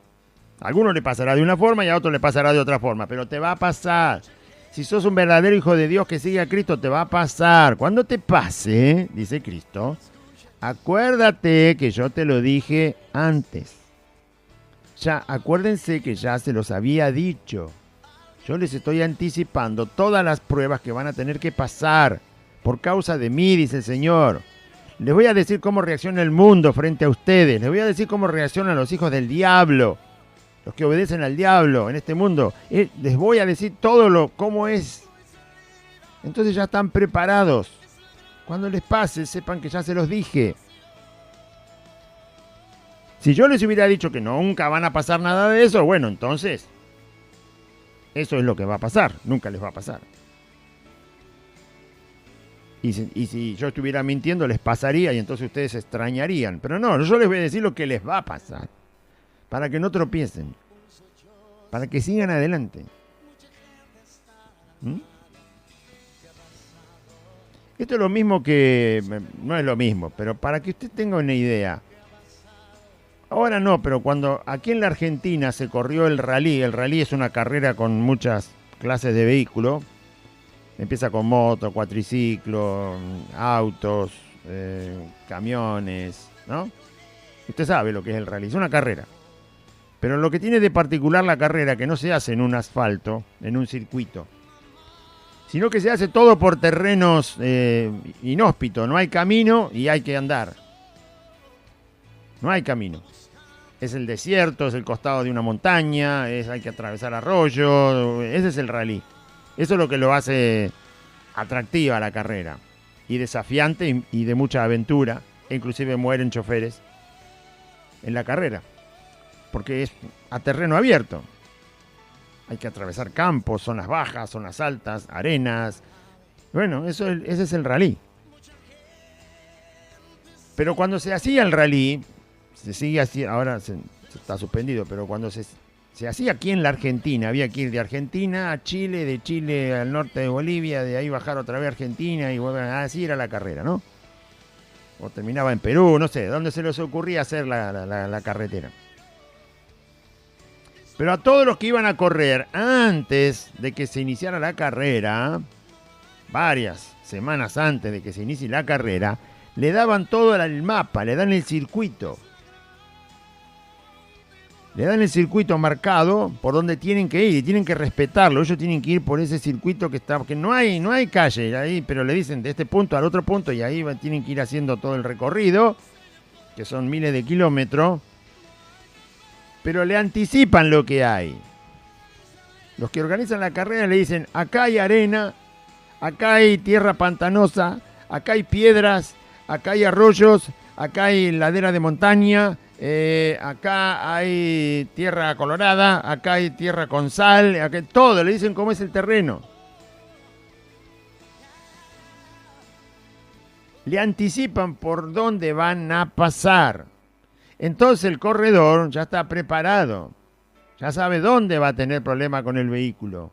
A alguno le pasará de una forma y a otro le pasará de otra forma, pero te va a pasar. Si sos un verdadero hijo de Dios que sigue a Cristo, te va a pasar. Cuando te pase, dice Cristo, acuérdate que yo te lo dije antes. Ya, acuérdense que ya se los había dicho. Yo les estoy anticipando todas las pruebas que van a tener que pasar por causa de mí, dice el Señor. Les voy a decir cómo reacciona el mundo frente a ustedes. Les voy a decir cómo reaccionan los hijos del diablo, los que obedecen al diablo en este mundo. Les voy a decir cómo es. Entonces ya están preparados. Cuando les pase, sepan que ya se los dije. Si yo les hubiera dicho que nunca van a pasar nada de eso, bueno, entonces eso es lo que va a pasar, nunca les va a pasar. Y si yo estuviera mintiendo, les pasaría y entonces ustedes se extrañarían. Pero no, yo les voy a decir lo que les va a pasar, para que no tropiecen, para que sigan adelante. Esto es lo mismo que, no es lo mismo, pero para que usted tenga una idea. Ahora no, pero cuando aquí en la Argentina se corrió el rally es una carrera con muchas clases de vehículos. Empieza con moto, cuatriciclo, autos, camiones, ¿no? Usted sabe lo que es el rally, es una carrera. Pero lo que tiene de particular la carrera, que no se hace en un asfalto, en un circuito, sino que se hace todo por terrenos inhóspitos. No hay camino y hay que andar. No hay camino. Es el desierto, es el costado de una montaña, hay que atravesar arroyos. Ese es el rally. Eso es lo que lo hace atractiva la carrera. Y desafiante y de mucha aventura. E inclusive mueren choferes en la carrera. Porque es a terreno abierto. Hay que atravesar campos, zonas bajas, zonas altas, arenas. Bueno, ese es el rally. Pero cuando se hacía el rally, se sigue así, ahora se está suspendido, pero cuando se hacía aquí en la Argentina, había que ir de Argentina a Chile, de Chile al norte de Bolivia, de ahí bajar otra vez a Argentina y volver así era la carrera, ¿no? O terminaba en Perú, no sé, ¿dónde se les ocurría hacer la carretera? Pero a todos los que iban a correr antes de que se iniciara la carrera, varias semanas antes de que se inicie la carrera, le daban todo el mapa, le dan el circuito. Le dan el circuito marcado por donde tienen que ir y tienen que respetarlo. Ellos tienen que ir por ese circuito que no hay calle ahí, pero le dicen de este punto al otro punto y ahí tienen que ir haciendo todo el recorrido, que son miles de kilómetros, pero le anticipan lo que hay. Los que organizan la carrera le dicen, acá hay arena, acá hay tierra pantanosa, acá hay piedras, acá hay arroyos, acá hay ladera de montaña, acá hay tierra colorada, acá hay tierra con sal, acá, todo, le dicen cómo es el terreno. Le anticipan por dónde van a pasar. Entonces el corredor ya está preparado, ya sabe dónde va a tener problema con el vehículo.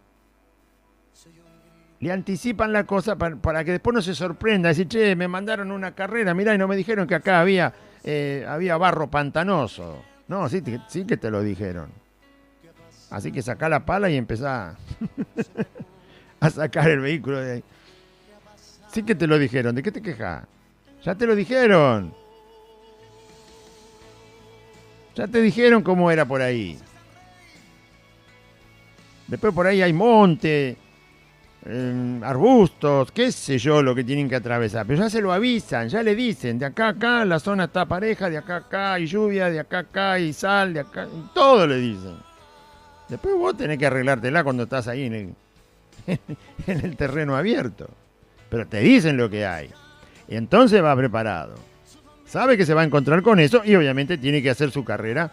Le anticipan la cosa para que después no se sorprenda. Decir, che, me mandaron una carrera, mirá, y no me dijeron que acá había barro pantanoso. No, sí que te lo dijeron. Así que sacá la pala y empezá a sacar el vehículo de ahí. Sí que te lo dijeron. ¿De qué te quejas? Ya te lo dijeron. Ya te dijeron cómo era por ahí. Después por ahí hay monte, arbustos, qué sé yo lo que tienen que atravesar. Pero ya se lo avisan, ya le dicen, de acá a acá la zona está pareja, de acá a acá hay lluvia, de acá a acá hay sal, de acá, todo le dicen. Después vos tenés que arreglártela cuando estás ahí en el terreno abierto. Pero te dicen lo que hay. Y entonces va preparado. Sabe que se va a encontrar con eso y obviamente tiene que hacer su carrera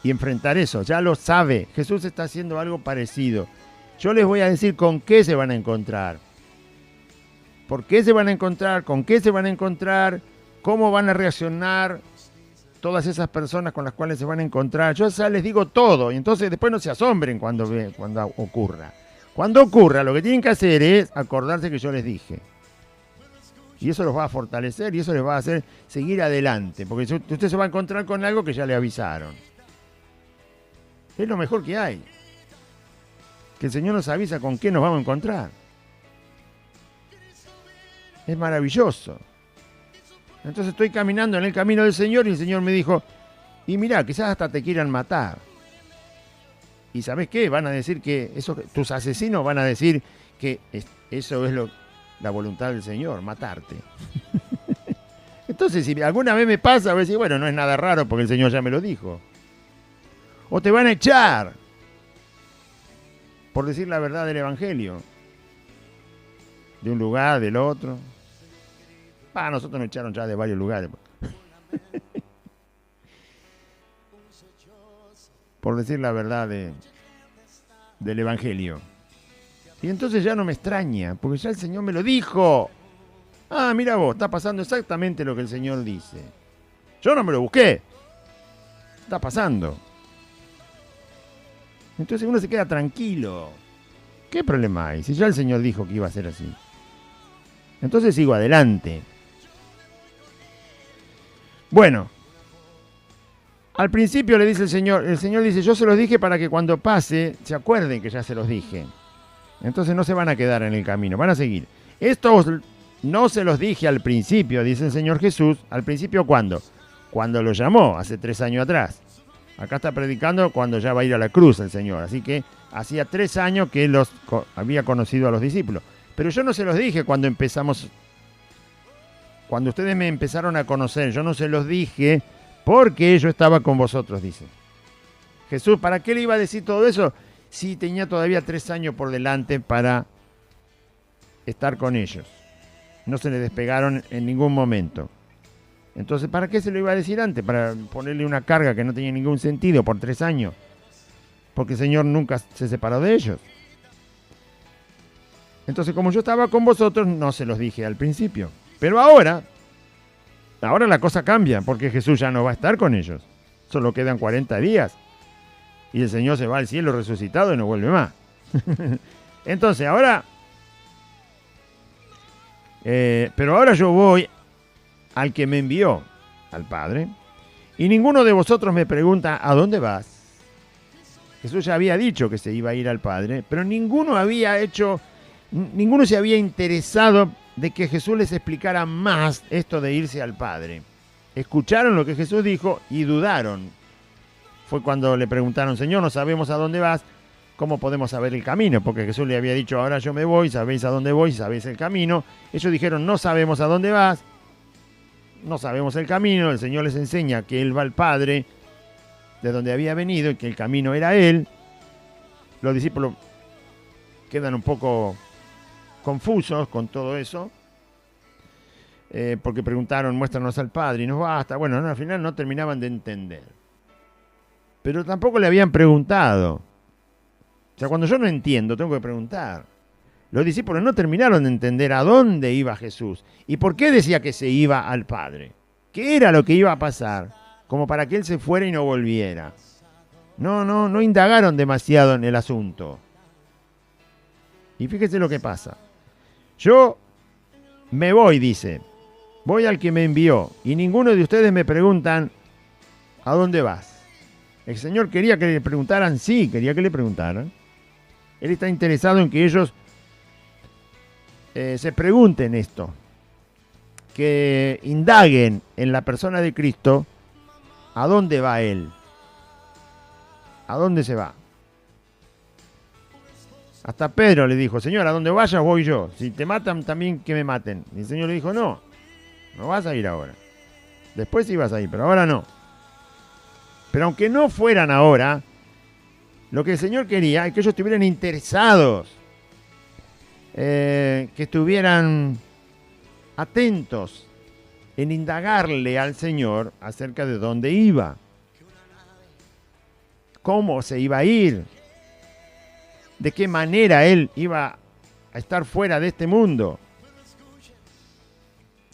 y enfrentar eso. Ya lo sabe. Jesús está haciendo algo parecido. Yo les voy a decir con qué se van a encontrar. ¿Por qué se van a encontrar? ¿Con qué se van a encontrar? cómo van a reaccionar todas esas personas con las cuales se van a encontrar. Yo ya les digo todo, y entonces después no se asombren cuando ocurra. Cuando ocurra, lo que tienen que hacer es acordarse que yo les dije. Y eso los va a fortalecer y eso les va a hacer seguir adelante, porque usted se va a encontrar con algo que ya le avisaron. Es lo mejor que hay. Que el Señor nos avisa con qué nos vamos a encontrar. Es maravilloso. Entonces estoy caminando en el camino del Señor y el Señor me dijo, y mirá, quizás hasta te quieran matar. ¿Y sabés qué? Van a decir que tus asesinos van a decir que eso es la voluntad del Señor, matarte. Entonces, si alguna vez me pasa, voy a decir, bueno, no es nada raro porque el Señor ya me lo dijo. O te van a echar por decir la verdad del Evangelio. De un lugar, del otro. Nosotros nos echaron ya de varios lugares. Por decir la verdad del Evangelio. Y entonces ya no me extraña, porque ya el Señor me lo dijo. Mira vos, está pasando exactamente lo que el Señor dice. Yo no me lo busqué. Está pasando. Entonces uno se queda tranquilo. ¿Qué problema hay? Si ya el Señor dijo que iba a ser así. Entonces sigo adelante. Bueno, al principio le dice el Señor dice, yo se los dije para que cuando pase se acuerden que ya se los dije. Entonces no se van a quedar en el camino, van a seguir. Estos no se los dije al principio, dice el Señor Jesús. ¿Al principio cuándo? Cuando lo llamó, hace 3 años atrás. Acá está predicando cuando ya va a ir a la cruz el Señor. Así que hacía 3 años que Él había conocido a los discípulos. Pero yo no se los dije cuando empezamos. Cuando ustedes me empezaron a conocer, yo no se los dije porque yo estaba con vosotros, dice. Jesús, ¿para qué le iba a decir todo eso? Si tenía todavía 3 años por delante para estar con ellos. No se le despegaron en ningún momento. Entonces, ¿para qué se lo iba a decir antes? Para ponerle una carga que no tenía ningún sentido por 3 años. Porque el Señor nunca se separó de ellos. Entonces, como yo estaba con vosotros, no se los dije al principio. Pero ahora la cosa cambia, porque Jesús ya no va a estar con ellos. Solo quedan 40 días. Y el Señor se va al cielo resucitado y no vuelve más. Entonces, pero ahora yo voy al que me envió, al Padre, y ninguno de vosotros me pregunta, ¿a dónde vas? Jesús ya había dicho que se iba a ir al Padre, pero ninguno se había interesado de que Jesús les explicara más esto de irse al Padre. Escucharon lo que Jesús dijo y dudaron. Fue cuando le preguntaron, Señor, no sabemos a dónde vas, ¿cómo podemos saber el camino? Porque Jesús le había dicho, ahora yo me voy, sabéis a dónde voy, sabéis el camino. Ellos dijeron, no sabemos a dónde vas, no sabemos el camino. El Señor les enseña que Él va al Padre, de donde había venido, y que el camino era Él. Los discípulos quedan un poco confusos con todo eso, porque preguntaron, muéstranos al Padre, y nos basta. Bueno, al final no terminaban de entender. Pero tampoco le habían preguntado. O sea, cuando yo no entiendo, tengo que preguntar. Los discípulos no terminaron de entender a dónde iba Jesús y por qué decía que se iba al Padre. ¿Qué era lo que iba a pasar? Como para que Él se fuera y no volviera. No indagaron demasiado en el asunto. Y fíjese lo que pasa. Yo me voy, dice. Voy al que me envió. Y ninguno de ustedes me preguntan, ¿a dónde vas? El Señor quería que le preguntaran, sí, quería que le preguntaran. Él está interesado en que ellos se pregunten esto. Que indaguen en la persona de Cristo, ¿a dónde va Él? ¿A dónde se va? Hasta Pedro le dijo, Señor, a donde vayas voy yo. Si te matan, también que me maten. Y el Señor le dijo, no vas a ir ahora. Después sí vas a ir, pero ahora no. Pero aunque no fueran ahora, lo que el Señor quería es que ellos estuvieran interesados, que estuvieran atentos en indagarle al Señor acerca de dónde iba, cómo se iba a ir, de qué manera Él iba a estar fuera de este mundo.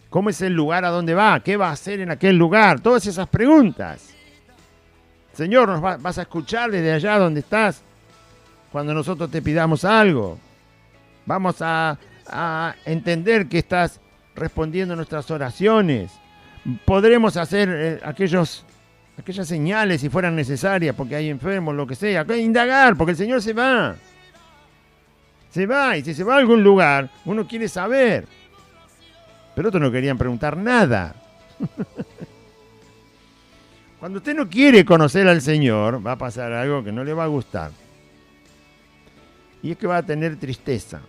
¿Cómo es el lugar a donde va? ¿Qué va a hacer en aquel lugar? Todas esas preguntas. Señor, ¿nos vas a escuchar desde allá donde estás cuando nosotros te pidamos algo? Vamos a entender que estás respondiendo nuestras oraciones. Podremos hacer aquellas señales si fueran necesarias porque hay enfermos, lo que sea. Indagar, porque el Señor se va. Se va, y si se va a algún lugar, uno quiere saber. Pero otros no querían preguntar nada. Cuando usted no quiere conocer al Señor, va a pasar algo que no le va a gustar. Y es que va a tener tristeza.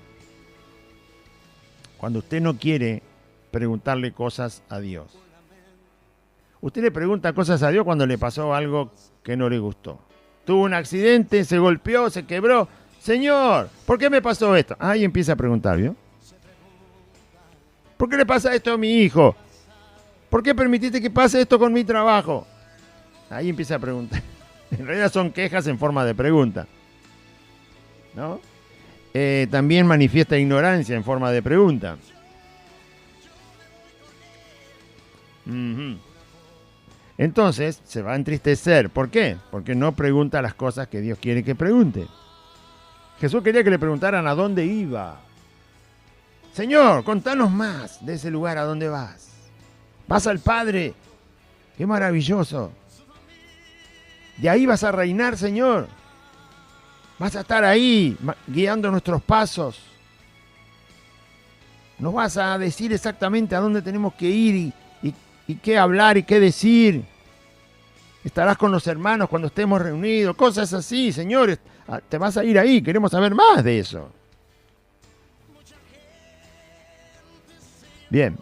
Cuando usted no quiere preguntarle cosas a Dios. Usted le pregunta cosas a Dios cuando le pasó algo que no le gustó. Tuvo un accidente, se golpeó, se quebró. Señor, ¿por qué me pasó esto? Ahí empieza a preguntar, ¿vio? ¿Por qué le pasa esto a mi hijo? ¿Por qué permitiste que pase esto con mi trabajo? Ahí empieza a preguntar. En realidad son quejas en forma de pregunta, ¿no? También manifiesta ignorancia en forma de pregunta. Entonces se va a entristecer. ¿Por qué? Porque no pregunta las cosas que Dios quiere que pregunte. Jesús quería que le preguntaran a dónde iba. Señor, contanos más de ese lugar a dónde vas. Vas al Padre. Qué maravilloso. De ahí vas a reinar, Señor. Vas a estar ahí guiando nuestros pasos. Nos vas a decir exactamente a dónde tenemos que ir y qué hablar y qué decir. Estarás con los hermanos cuando estemos reunidos. Cosas así, Señor. Te vas a ir ahí. Queremos saber más de eso. Bien.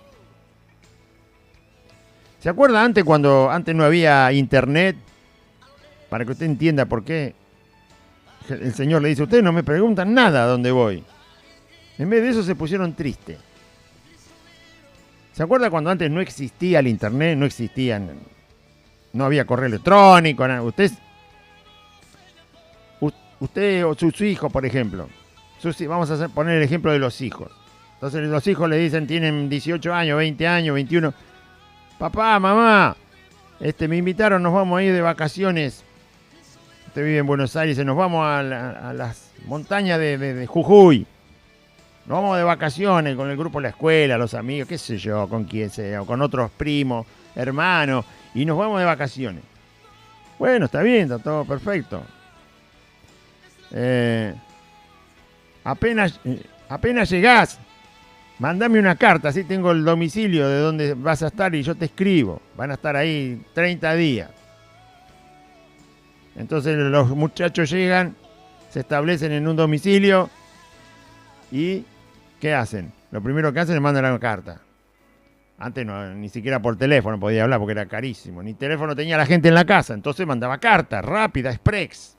¿Se acuerda cuando antes no había internet? Para que usted entienda por qué el Señor le dice, ustedes no me preguntan nada a dónde voy. En vez de eso se pusieron tristes. ¿Se acuerda cuando antes no existía el internet? No había correo electrónico. Nada. Usted o sus hijos, por ejemplo. Vamos a poner el ejemplo de los hijos. Entonces los hijos le dicen, tienen 18 años, 20 años, 21. Papá, mamá, me invitaron, nos vamos a ir de vacaciones. Usted vive en Buenos Aires, nos vamos a las montañas de Jujuy. Nos vamos de vacaciones con el grupo de la escuela, los amigos, qué sé yo, con quién sea, o con otros primos, hermanos, y nos vamos de vacaciones. Bueno, está bien, está todo perfecto. Apenas llegás, mandame una carta, así tengo el domicilio de donde vas a estar y yo te escribo. Van a estar ahí 30 días. Entonces los muchachos llegan, se establecen en un domicilio y ¿qué hacen? Lo primero que hacen es mandar una carta. Antes ni siquiera por teléfono podía hablar porque era carísimo. Ni teléfono tenía la gente en la casa, entonces mandaba carta, rápida, express.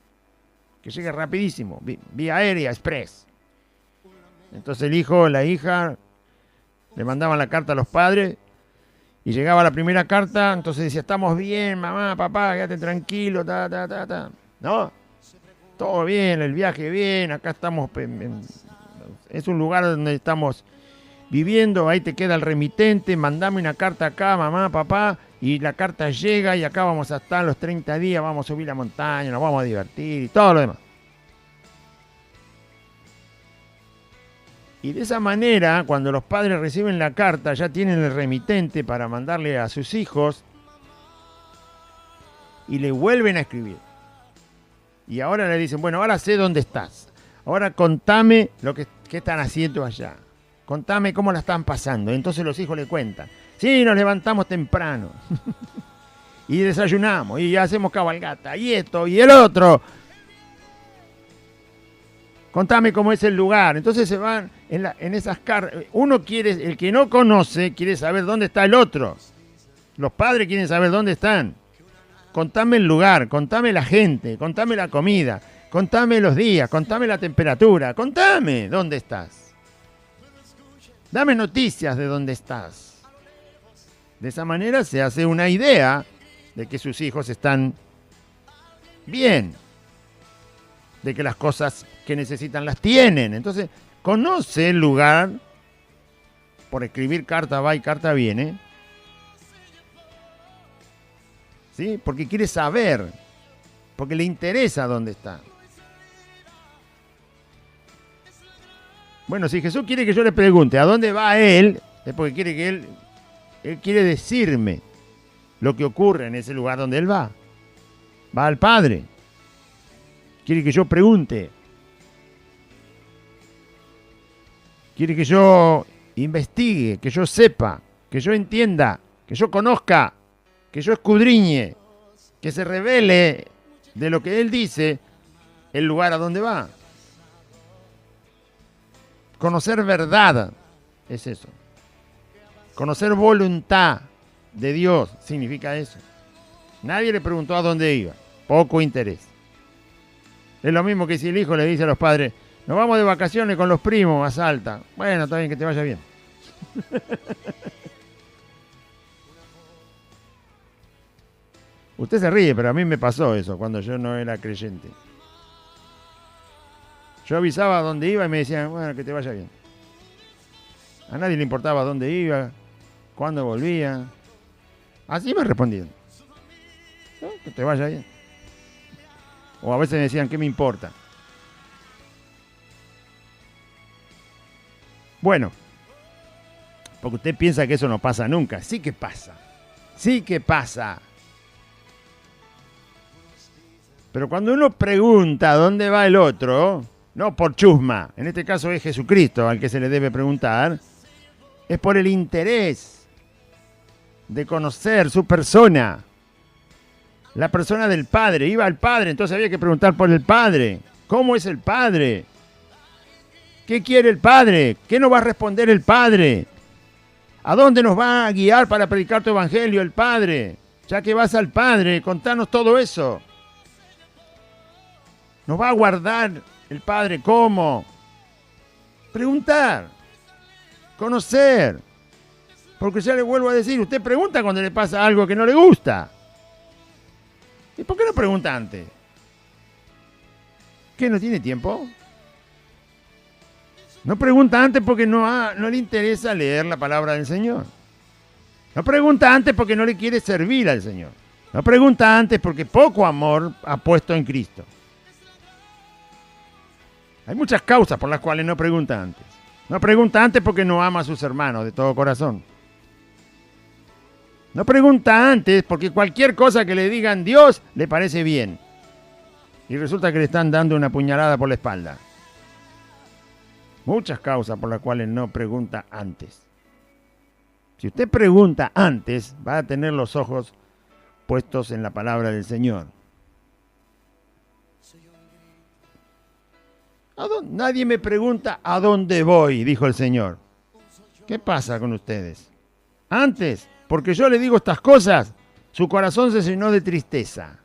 Que llegue rapidísimo, vía aérea, express. Entonces el hijo o la hija le mandaban la carta a los padres y llegaba la primera carta, entonces decía, estamos bien, mamá, papá, quédate tranquilo, ¿no? Todo bien, el viaje bien, acá estamos, es un lugar donde estamos viviendo, ahí te queda el remitente, mandame una carta acá, mamá, papá, y la carta llega y acá vamos a estar los 30 días, vamos a subir la montaña, nos vamos a divertir y todo lo demás. Y de esa manera, cuando los padres reciben la carta, ya tienen el remitente para mandarle a sus hijos y le vuelven a escribir. Y ahora le dicen, bueno, ahora sé dónde estás. Ahora contame qué están haciendo allá. Contame cómo la están pasando. Entonces los hijos le cuentan. Sí, nos levantamos temprano. Y desayunamos. Y hacemos cabalgata. Y esto y el otro. Contame cómo es el lugar. Entonces se van en esas cartas. El que no conoce, quiere saber dónde está el otro. Los padres quieren saber dónde están. Contame el lugar, contame la gente, contame la comida, contame los días, contame la temperatura, contame dónde estás. Dame noticias de dónde estás. De esa manera se hace una idea de que sus hijos están bien, de que las cosas que necesitan las tienen. Entonces, conoce el lugar por escribir carta va y carta viene. ¿Sí? Porque quiere saber, porque le interesa dónde está. Bueno, si Jesús quiere que yo le pregunte a dónde va Él, es porque quiere que Él quiere decirme lo que ocurre en ese lugar donde Él va. Va al Padre. Quiere que yo pregunte. Quiere que yo investigue, que yo sepa, que yo entienda, que yo conozca, que yo escudriñe, que se revele de lo que Él dice el lugar a donde va. Conocer verdad es eso. Conocer voluntad de Dios significa eso. Nadie le preguntó a dónde iba. Poco interés. Es lo mismo que si el hijo le dice a los padres, nos vamos de vacaciones con los primos a Salta. Bueno, está bien, que te vaya bien. Usted se ríe, pero a mí me pasó eso cuando yo no era creyente. Yo avisaba a dónde iba y me decían, bueno, que te vaya bien. A nadie le importaba dónde iba, cuándo volvía. Así me respondían. ¿No? Que te vaya bien. O a veces me decían, ¿qué me importa? Bueno, porque usted piensa que eso no pasa nunca. Sí que pasa. Sí que pasa. Pero cuando uno pregunta dónde va el otro, no por chusma, en este caso es Jesucristo al que se le debe preguntar, es por el interés de conocer su persona. La persona del Padre. Iba al Padre, entonces había que preguntar por el Padre. ¿Cómo es el Padre? ¿Qué quiere el Padre? ¿Qué nos va a responder el Padre? ¿A dónde nos va a guiar para predicar tu evangelio el Padre? Ya que vas al Padre, contanos todo eso. ¿Nos va a guardar el Padre cómo? Preguntar. Conocer. Porque ya le vuelvo a decir, usted pregunta cuando le pasa algo que no le gusta. ¿Y por qué no pregunta antes? ¿Qué, no tiene tiempo? No pregunta antes porque no le interesa leer la palabra del Señor. No pregunta antes porque no le quiere servir al Señor. No pregunta antes porque poco amor ha puesto en Cristo. Hay muchas causas por las cuales no pregunta antes. No pregunta antes porque no ama a sus hermanos de todo corazón. No pregunta antes porque cualquier cosa que le digan Dios le parece bien. Y resulta que le están dando una puñalada por la espalda. Muchas causas por las cuales no pregunta antes. Si usted pregunta antes, va a tener los ojos puestos en la palabra del Señor. Nadie me pregunta a dónde voy, dijo el Señor. ¿Qué pasa con ustedes? Antes, porque yo le digo estas cosas, su corazón se llenó de tristeza.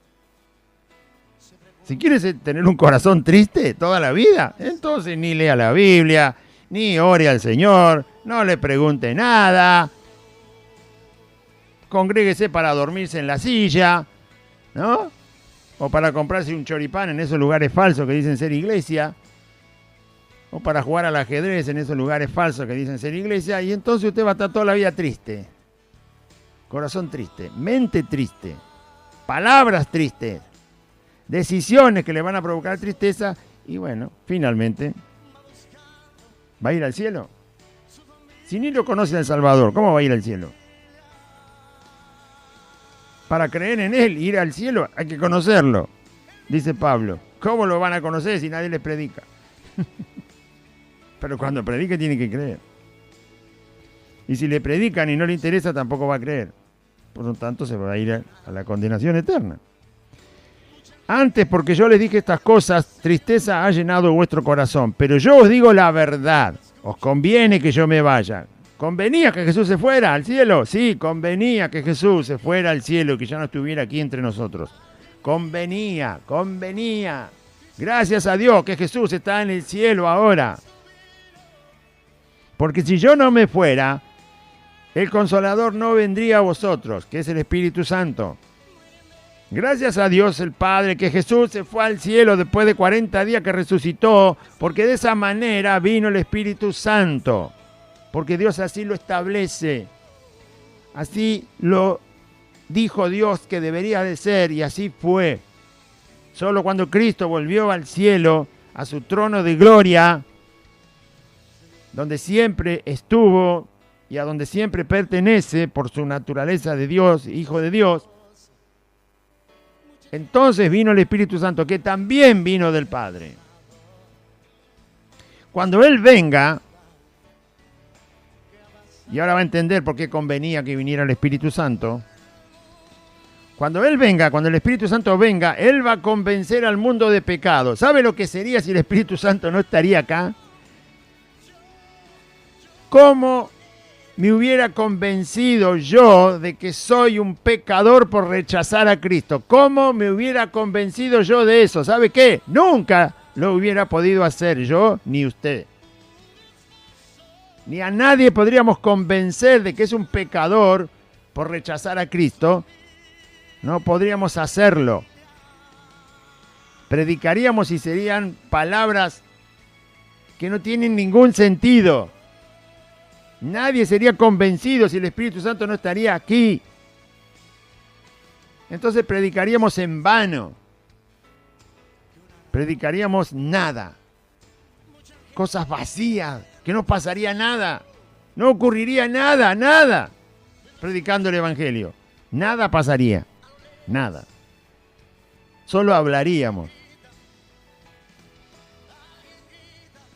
Si quieres tener un corazón triste toda la vida, entonces ni lea la Biblia, ni ore al Señor, no le pregunte nada, congréguese para dormirse en la silla, ¿no? O para comprarse un choripán en esos lugares falsos que dicen ser iglesia, o para jugar al ajedrez en esos lugares falsos que dicen ser iglesia, y entonces usted va a estar toda la vida triste. Corazón triste, mente triste, palabras tristes, decisiones que le van a provocar tristeza, y bueno, finalmente, ¿va a ir al cielo? Si ni lo conoce al Salvador, ¿cómo va a ir al cielo? Para creer en Él, ir al cielo, hay que conocerlo, dice Pablo. ¿Cómo lo van a conocer si nadie les predica? Pero cuando predique tiene que creer. Y si le predican y no le interesa, tampoco va a creer. Por lo tanto, se va a ir a la condenación eterna. Antes, porque yo les dije estas cosas, tristeza ha llenado vuestro corazón. Pero yo os digo la verdad. Os conviene que yo me vaya. ¿Convenía que Jesús se fuera al cielo? Sí, convenía que Jesús se fuera al cielo y que ya no estuviera aquí entre nosotros. Convenía. Gracias a Dios que Jesús está en el cielo ahora. Porque si yo no me fuera, el Consolador no vendría a vosotros, que es el Espíritu Santo. Gracias a Dios el Padre que Jesús se fue al cielo después de 40 días que resucitó, porque de esa manera vino el Espíritu Santo. porque Dios así lo establece. Así lo dijo Dios que debería de ser y así fue. Solo cuando Cristo volvió al cielo, a su trono de gloria, donde siempre estuvo y a donde siempre pertenece por su naturaleza de Dios, Hijo de Dios, entonces vino el Espíritu Santo, que también vino del Padre. Cuando Él venga, y ahora va a entender por qué convenía que viniera el Espíritu Santo, cuando Él venga, cuando el Espíritu Santo venga, Él va a convencer al mundo de pecado. ¿Sabe lo que sería si el Espíritu Santo no estaría acá? ¿Cómo me hubiera convencido yo de que soy un pecador por rechazar a Cristo? ¿Cómo me hubiera convencido yo de eso? ¿Sabe qué? Nunca lo hubiera podido hacer yo ni usted. Ni a nadie podríamos convencer de que es un pecador por rechazar a Cristo. No podríamos hacerlo. Predicaríamos y serían palabras que no tienen ningún sentido. Nadie sería convencido si el Espíritu Santo no estaría aquí. Entonces predicaríamos en vano. Predicaríamos nada. Cosas vacías, que no pasaría nada. No ocurriría nada, nada. Predicando el Evangelio. Nada pasaría. Nada. Solo hablaríamos.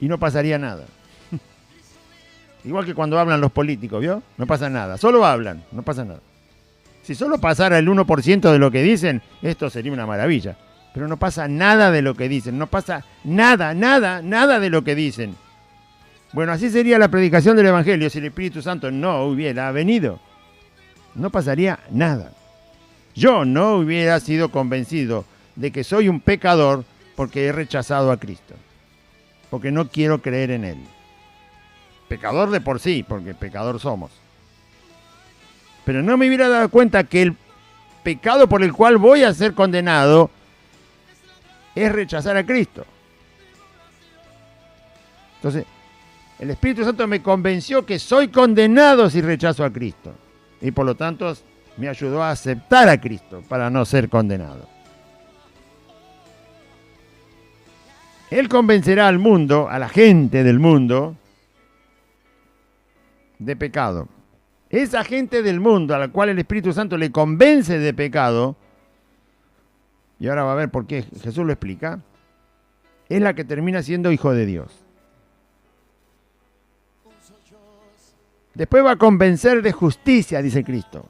Y no pasaría nada. Igual que cuando hablan los políticos, ¿vio? No pasa nada. Solo hablan, no pasa nada. Si solo pasara el 1% de lo que dicen, esto sería una maravilla. Pero no pasa nada de lo que dicen. No pasa nada, nada, nada de lo que dicen. Bueno, así sería la predicación del Evangelio si el Espíritu Santo no hubiera venido. No pasaría nada. Yo no hubiera sido convencido de que soy un pecador porque he rechazado a Cristo. Porque no quiero creer en Él. Pecador de por sí, porque pecador somos. Pero no me hubiera dado cuenta que el pecado por el cual voy a ser condenado es rechazar a Cristo. Entonces, el Espíritu Santo me convenció que soy condenado si rechazo a Cristo. Y por lo tanto, me ayudó a aceptar a Cristo para no ser condenado. Él convencerá al mundo, a la gente del mundo, de pecado. Esa gente del mundo a la cual el Espíritu Santo le convence de pecado, y ahora va a ver por qué Jesús lo explica, es la que termina siendo hijo de Dios. Después va a convencer de justicia, dice Cristo.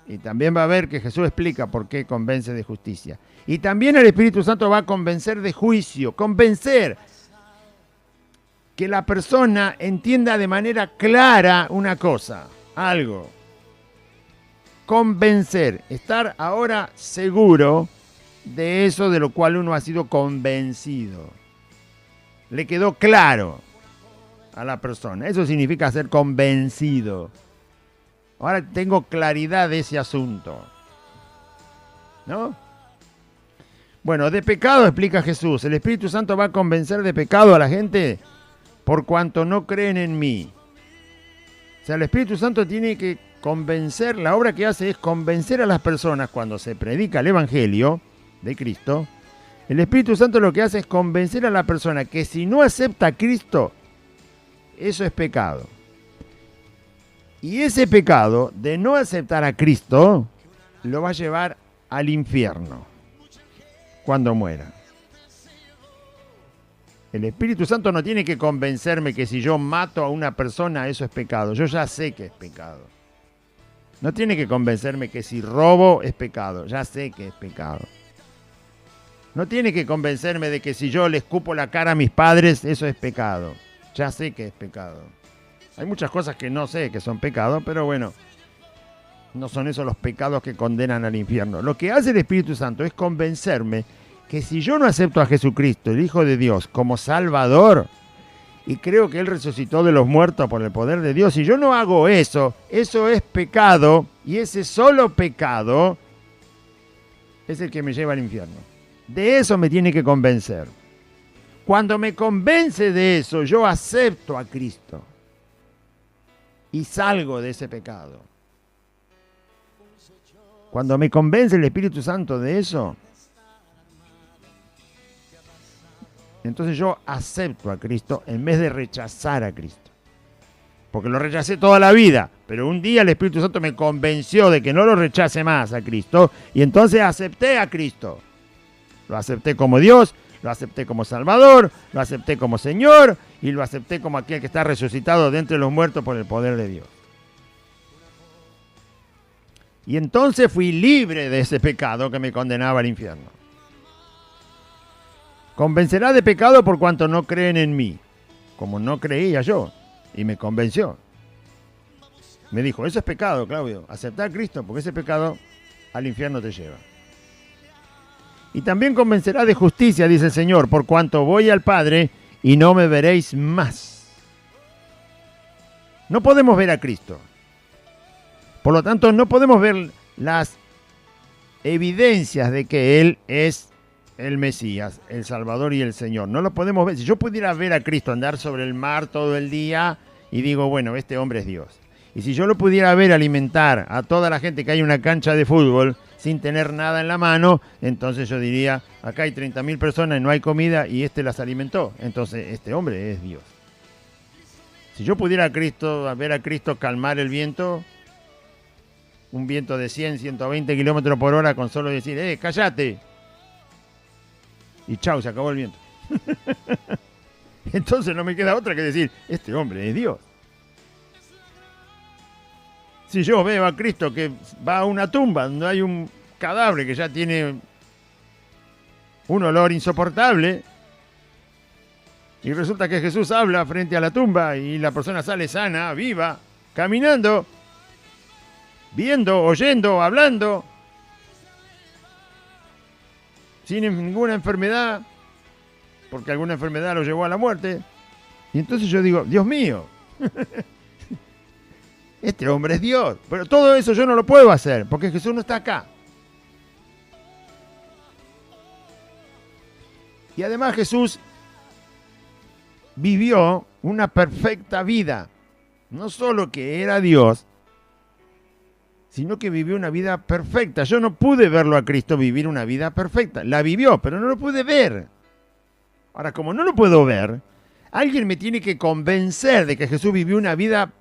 Y también va a ver que Jesús explica por qué convence de justicia. Y también el Espíritu Santo va a convencer de juicio. Convencer que la persona entienda de manera clara una cosa, algo. Convencer, estar ahora seguro de eso de lo cual uno ha sido convencido. Le quedó claro a la persona. Eso significa ser convencido. Ahora tengo claridad de ese asunto. ¿No? Bueno, de pecado explica Jesús. El Espíritu Santo va a convencer de pecado a la gente por cuanto no creen en mí. O sea, el Espíritu Santo tiene que convencer, la obra que hace es convencer a las personas cuando se predica el Evangelio de Cristo. El Espíritu Santo lo que hace es convencer a la persona que si no acepta a Cristo, eso es pecado. Y ese pecado de no aceptar a Cristo lo va a llevar al infierno cuando muera. El Espíritu Santo no tiene que convencerme que si yo mato a una persona eso es pecado. Yo ya sé que es pecado. No tiene que convencerme que si robo es pecado. Ya sé que es pecado. No tiene que convencerme de que si yo le escupo la cara a mis padres eso es pecado. Ya sé que es pecado. Hay muchas cosas que no sé que son pecados, pero bueno, no son esos los pecados que condenan al infierno. Lo que hace el Espíritu Santo es convencerme que si yo no acepto a Jesucristo, el Hijo de Dios, como Salvador, y creo que Él resucitó de los muertos por el poder de Dios, si yo no hago eso, eso es pecado, y ese solo pecado es el que me lleva al infierno. De eso me tiene que convencer. Cuando me convence de eso, yo acepto a Cristo. y salgo de ese pecado. Cuando me convence el Espíritu Santo de eso, entonces yo acepto a Cristo en vez de rechazar a Cristo. Porque lo rechacé toda la vida, pero un día el Espíritu Santo me convenció de que no lo rechace más a Cristo, y entonces acepté a Cristo. Lo acepté como Dios, lo acepté como Salvador, lo acepté como Señor, y lo acepté como aquel que está resucitado de entre los muertos por el poder de Dios. Y entonces fui libre de ese pecado que me condenaba al infierno. Convencerá de pecado por cuanto no creen en mí, como no creía yo, y me convenció. Me dijo, eso es pecado, Claudio, aceptar a Cristo, porque ese pecado al infierno te lleva. Y también convencerá de justicia, dice el Señor, por cuanto voy al Padre y no me veréis más. No podemos ver a Cristo. Por lo tanto, no podemos ver las evidencias de que Él es el Mesías, el Salvador y el Señor. No lo podemos ver. Si yo pudiera ver a Cristo andar sobre el mar todo el día y digo, bueno, este hombre es Dios. Y si yo lo pudiera ver alimentar a toda la gente que hay en una cancha de fútbol sin tener nada en la mano, entonces yo diría, acá hay 30.000 personas y no hay comida y este las alimentó. Entonces este hombre es Dios. Si yo pudiera ver a Cristo calmar el viento, un viento de 100, 120 kilómetros por hora, con solo decir, cállate. Y chau, se acabó el viento. Entonces no me queda otra que decir, este hombre es Dios. Si yo veo a Cristo que va a una tumba donde hay un cadáver que ya tiene un olor insoportable, y resulta que Jesús habla frente a la tumba y la persona sale sana, viva, caminando, viendo, oyendo, hablando, sin ninguna enfermedad, porque alguna enfermedad lo llevó a la muerte. Y entonces yo digo, Dios mío, este hombre es Dios. Pero todo eso yo no lo puedo hacer, porque Jesús no está acá. Y además Jesús vivió una perfecta vida. No solo que era Dios, sino que vivió una vida perfecta. Yo no pude verlo a Cristo vivir una vida perfecta. La vivió, pero no lo pude ver. Ahora, como no lo puedo ver, alguien me tiene que convencer de que Jesús vivió una vida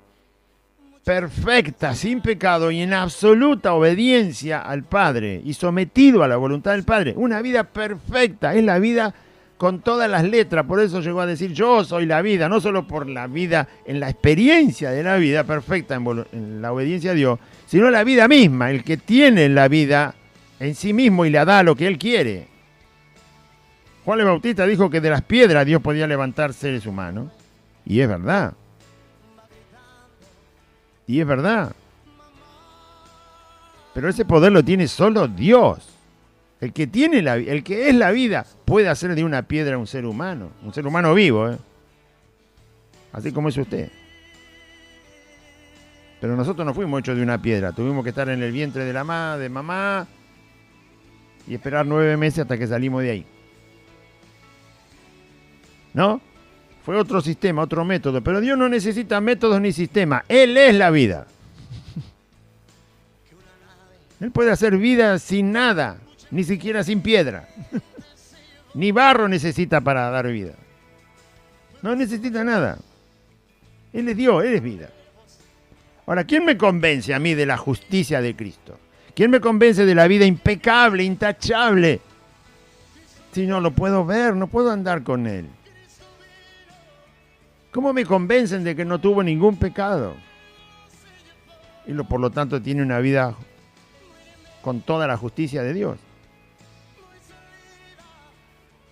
perfecta, sin pecado y en absoluta obediencia al Padre y sometido a la voluntad del Padre. Una vida perfecta, es la vida con todas las letras. Por eso llegó a decir, yo soy la vida, no solo por la vida, en la experiencia de la vida perfecta, en la obediencia a Dios, sino la vida misma, el que tiene la vida en sí mismo y la da lo que Él quiere. Juan el Bautista dijo que de las piedras Dios podía levantar seres humanos. Y es verdad. Y es verdad. Pero ese poder lo tiene solo Dios. El que es la vida puede hacer de una piedra un ser humano vivo, así como es usted. Pero nosotros no fuimos hechos de una piedra, tuvimos que estar en el vientre de mamá y esperar 9 meses hasta que salimos de ahí. ¿No? Fue otro sistema, otro método, pero Dios no necesita métodos ni sistemas, Él es la vida. Él puede hacer vida sin nada. Ni siquiera sin piedra. Ni barro necesita para dar vida. No necesita nada. Él es Dios, Él es vida. Ahora, ¿quién me convence a mí de la justicia de Cristo? ¿Quién me convence de la vida impecable, intachable? Si no lo puedo ver, no puedo andar con Él. ¿Cómo me convencen de que no tuvo ningún pecado? Y por lo tanto tiene una vida con toda la justicia de Dios.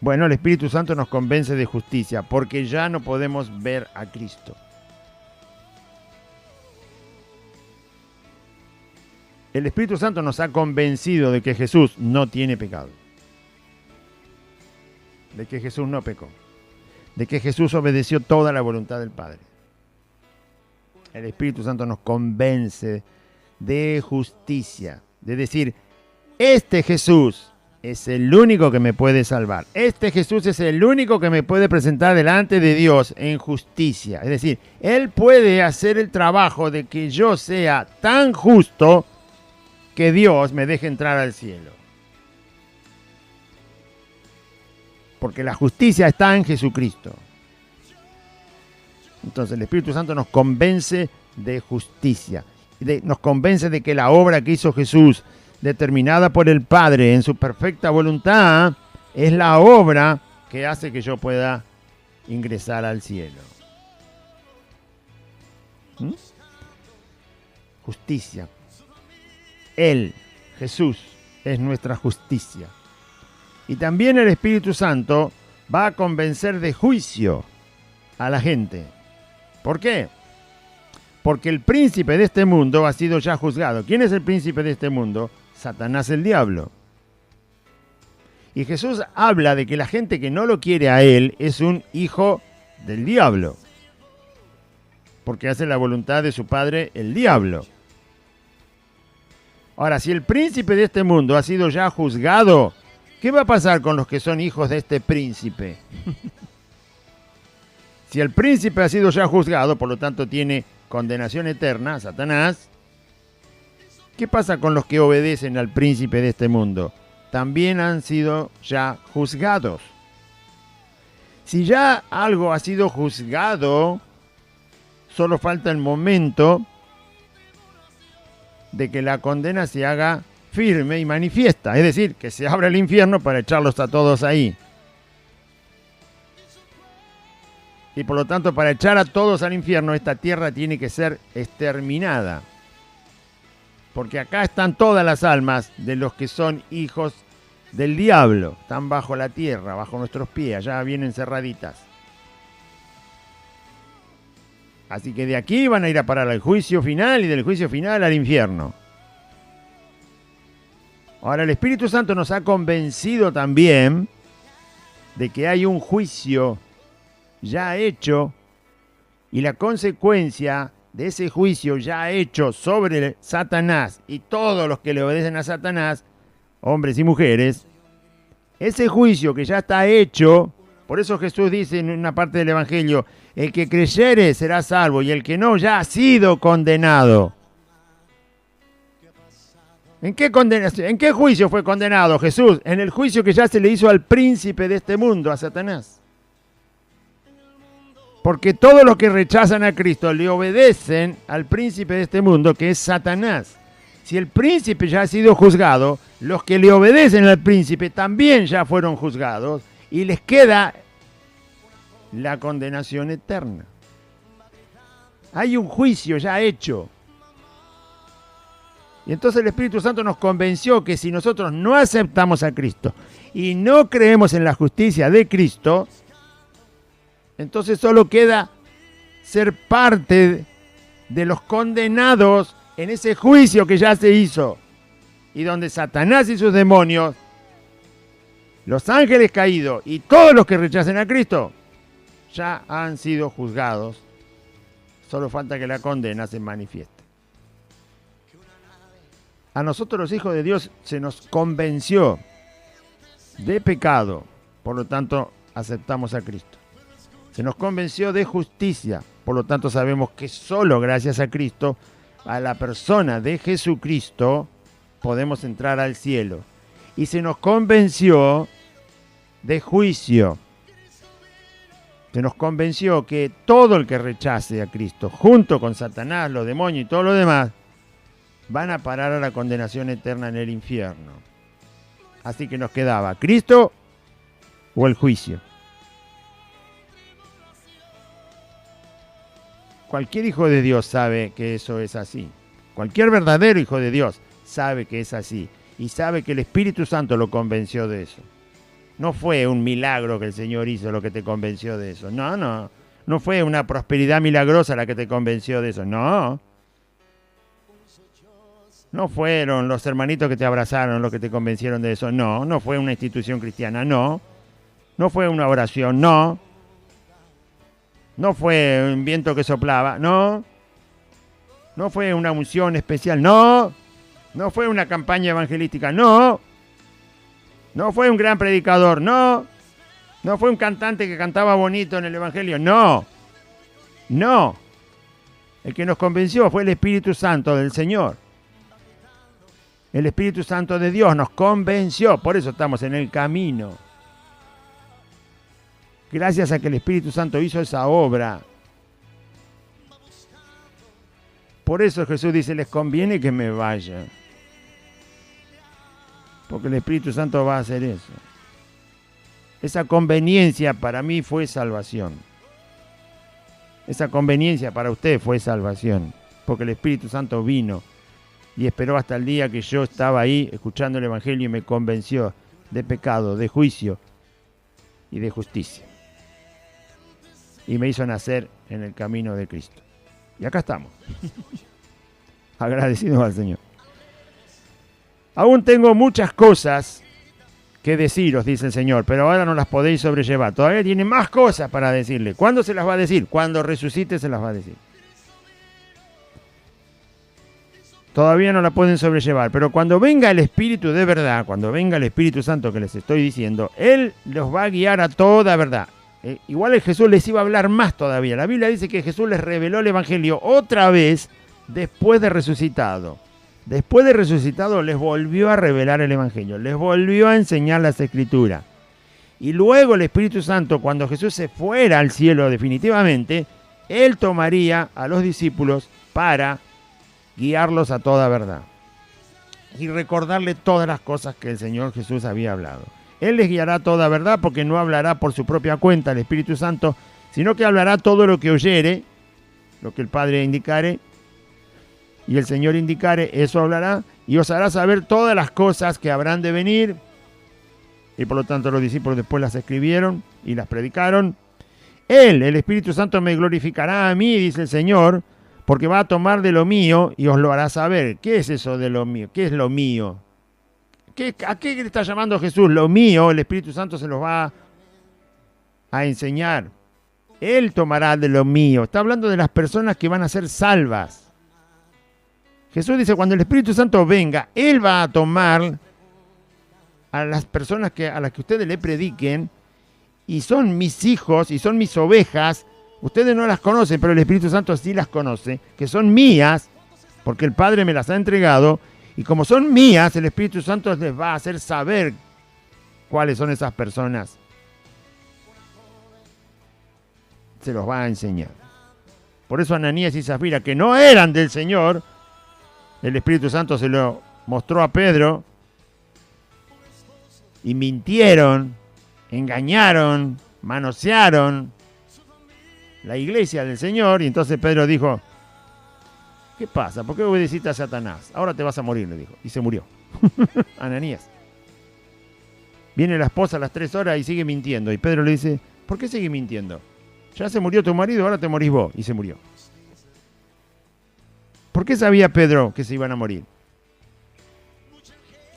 Bueno, el Espíritu Santo nos convence de justicia porque ya no podemos ver a Cristo. El Espíritu Santo nos ha convencido de que Jesús no tiene pecado. De que Jesús no pecó. De que Jesús obedeció toda la voluntad del Padre. El Espíritu Santo nos convence de justicia. De decir, este Jesús es el único que me puede salvar. Este Jesús es el único que me puede presentar delante de Dios en justicia. Es decir, Él puede hacer el trabajo de que yo sea tan justo que Dios me deje entrar al cielo. Porque la justicia está en Jesucristo. Entonces el Espíritu Santo nos convence de justicia. Nos convence de que la obra que hizo Jesús, determinada por el Padre en su perfecta voluntad, es la obra que hace que yo pueda ingresar al cielo. Justicia. Él, Jesús, es nuestra justicia. Y también el Espíritu Santo va a convencer de juicio a la gente. ¿Por qué? Porque el príncipe de este mundo ha sido ya juzgado. ¿Quién es el príncipe de este mundo? Satanás, el diablo. Y Jesús habla de que la gente que no lo quiere a él es un hijo del diablo. Porque hace la voluntad de su padre, el diablo. Ahora, si el príncipe de este mundo ha sido ya juzgado, ¿qué va a pasar con los que son hijos de este príncipe? Si el príncipe ha sido ya juzgado, por lo tanto tiene condenación eterna, Satanás, ¿qué pasa con los que obedecen al príncipe de este mundo? También han sido ya juzgados. Si ya algo ha sido juzgado, solo falta el momento de que la condena se haga firme y manifiesta. Es decir, que se abra el infierno para echarlos a todos ahí. Y por lo tanto, para echar a todos al infierno, esta tierra tiene que ser exterminada. Porque acá están todas las almas de los que son hijos del diablo. Están bajo la tierra, bajo nuestros pies, allá vienen cerraditas. Así que de aquí van a ir a parar al juicio final y del juicio final al infierno. Ahora el Espíritu Santo nos ha convencido también de que hay un juicio ya hecho y la consecuencia de ese juicio ya hecho sobre Satanás y todos los que le obedecen a Satanás, hombres y mujeres, ese juicio que ya está hecho, por eso Jesús dice en una parte del Evangelio, el que creyere será salvo y el que no ya ha sido condenado. ¿En qué juicio fue condenado Jesús? En el juicio que ya se le hizo al príncipe de este mundo, a Satanás. Porque todos los que rechazan a Cristo le obedecen al príncipe de este mundo, que es Satanás. Si el príncipe ya ha sido juzgado, los que le obedecen al príncipe también ya fueron juzgados y les queda la condenación eterna. Hay un juicio ya hecho. Y entonces el Espíritu Santo nos convenció que si nosotros no aceptamos a Cristo y no creemos en la justicia de Cristo, entonces solo queda ser parte de los condenados en ese juicio que ya se hizo. Y donde Satanás y sus demonios, los ángeles caídos y todos los que rechacen a Cristo, ya han sido juzgados. Solo falta que la condena se manifieste. A nosotros los hijos de Dios se nos convenció de pecado, por lo tanto aceptamos a Cristo. Se nos convenció de justicia, por lo tanto sabemos que solo gracias a Cristo, a la persona de Jesucristo, podemos entrar al cielo. Y se nos convenció de juicio. Se nos convenció que todo el que rechace a Cristo, junto con Satanás, los demonios y todo lo demás, van a parar a la condenación eterna en el infierno. Así que nos quedaba Cristo o el juicio. Cualquier hijo de Dios sabe que eso es así. Cualquier verdadero hijo de Dios sabe que es así. Y sabe que el Espíritu Santo lo convenció de eso. No fue un milagro que el Señor hizo lo que te convenció de eso. No. No fue una prosperidad milagrosa la que te convenció de eso. No. No fueron los hermanitos que te abrazaron los que te convencieron de eso. No. No fue una institución cristiana. No. No fue una oración. No. No fue un viento que soplaba. No. No fue una unción especial. No. No fue una campaña evangelística. No. No fue un gran predicador, no. No fue un cantante que cantaba bonito en el Evangelio, no. No. El que nos convenció fue el Espíritu Santo del Señor. El Espíritu Santo de Dios nos convenció, por eso estamos en el camino. Gracias a que el Espíritu Santo hizo esa obra. Por eso Jesús dice, les conviene que me vaya. Porque el Espíritu Santo va a hacer eso. Esa conveniencia para mí fue salvación. Esa conveniencia para usted fue salvación. Porque el Espíritu Santo vino y esperó hasta el día que yo estaba ahí escuchando el Evangelio y me convenció de pecado, de juicio y de justicia. Y me hizo nacer en el camino de Cristo. Y acá estamos. Agradecidos al Señor. Aún tengo muchas cosas que deciros, dice el Señor, pero ahora no las podéis sobrellevar. Todavía tiene más cosas para decirle. ¿Cuándo se las va a decir? Cuando resucite se las va a decir. Todavía no la pueden sobrellevar, pero cuando venga el Espíritu de verdad, cuando venga el Espíritu Santo que les estoy diciendo, Él los va a guiar a toda verdad. Igual Jesús les iba a hablar más todavía. La Biblia dice que Jesús les reveló el Evangelio otra vez después de resucitado. Después de resucitado les volvió a revelar el Evangelio, les volvió a enseñar las Escrituras. Y luego el Espíritu Santo, cuando Jesús se fuera al cielo definitivamente, Él tomaría a los discípulos para guiarlos a toda verdad y recordarle todas las cosas que el Señor Jesús había hablado. Él les guiará a toda verdad porque no hablará por su propia cuenta el Espíritu Santo, sino que hablará todo lo que oyere, lo que el Padre indicare y el Señor indicare, eso hablará y os hará saber todas las cosas que habrán de venir. Y por lo tanto los discípulos después las escribieron y las predicaron. Él, el Espíritu Santo, me glorificará a mí, dice el Señor, porque va a tomar de lo mío y os lo hará saber. ¿Qué es eso de lo mío? ¿Qué es lo mío? ¿A qué le está llamando Jesús? Lo mío, el Espíritu Santo se los va a enseñar. Él tomará de lo mío. Está hablando de las personas que van a ser salvas. Jesús dice, cuando el Espíritu Santo venga, Él va a tomar a las personas a las que ustedes le prediquen, y son mis hijos, y son mis ovejas. Ustedes no las conocen, pero el Espíritu Santo sí las conoce, que son mías, porque el Padre me las ha entregado, y como son mías, el Espíritu Santo les va a hacer saber cuáles son esas personas. Se los va a enseñar. Por eso Ananías y Zafira, que no eran del Señor, el Espíritu Santo se lo mostró a Pedro, y mintieron, engañaron, manosearon la iglesia del Señor, y entonces Pedro dijo, ¿qué pasa? ¿Por qué obedeciste a Satanás? Ahora te vas a morir, le dijo. Y se murió. Ananías. Viene la esposa a las 3 horas y sigue mintiendo. Y Pedro le dice, ¿por qué sigue mintiendo? Ya se murió tu marido, ahora te morís vos. Y se murió. ¿Por qué sabía Pedro que se iban a morir?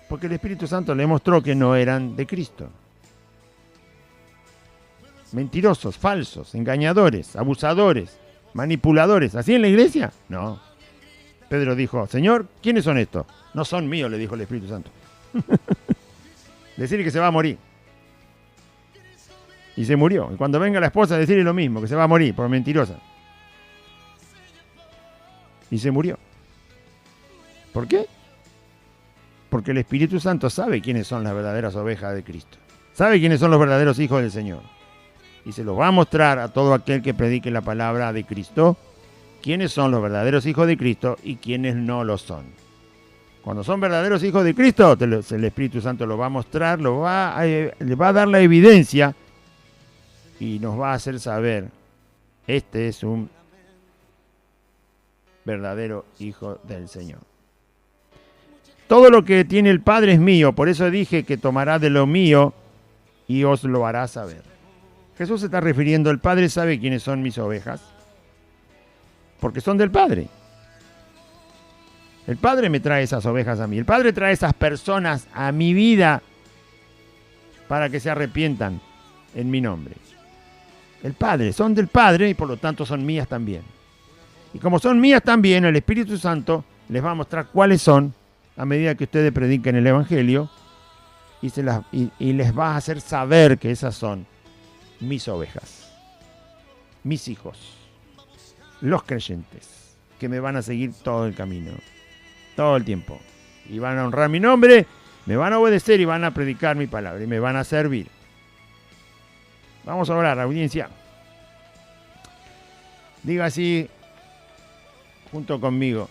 Porque el Espíritu Santo le mostró que no eran de Cristo. Mentirosos, falsos, engañadores, abusadores, manipuladores. ¿Así en la iglesia? No. Pedro dijo, Señor, ¿quiénes son estos? No son míos, le dijo el Espíritu Santo. Decirle que se va a morir. Y se murió. Y cuando venga la esposa, decirle lo mismo, que se va a morir por mentirosa. Y se murió. ¿Por qué? Porque el Espíritu Santo sabe quiénes son las verdaderas ovejas de Cristo. Sabe quiénes son los verdaderos hijos del Señor. Y se los va a mostrar a todo aquel que predique la palabra de Cristo, quiénes son los verdaderos hijos de Cristo y quiénes no lo son. Cuando son verdaderos hijos de Cristo, el Espíritu Santo lo va a mostrar, le va a dar la evidencia y nos va a hacer saber, este es un verdadero hijo del Señor. Todo lo que tiene el Padre es mío, por eso dije que tomará de lo mío y os lo hará saber. Jesús se está refiriendo, el Padre sabe quiénes son mis ovejas, porque son del Padre. El Padre me trae esas ovejas a mí, el Padre trae esas personas a mi vida para que se arrepientan en mi nombre. El Padre, son del Padre y por lo tanto son mías también. Y como son mías también, el Espíritu Santo les va a mostrar cuáles son a medida que ustedes prediquen el Evangelio y les vas a hacer saber que esas son mis ovejas, mis hijos, los creyentes, que me van a seguir todo el camino, todo el tiempo. Y van a honrar mi nombre, me van a obedecer y van a predicar mi palabra y me van a servir. Vamos a orar, audiencia. Diga así, junto conmigo: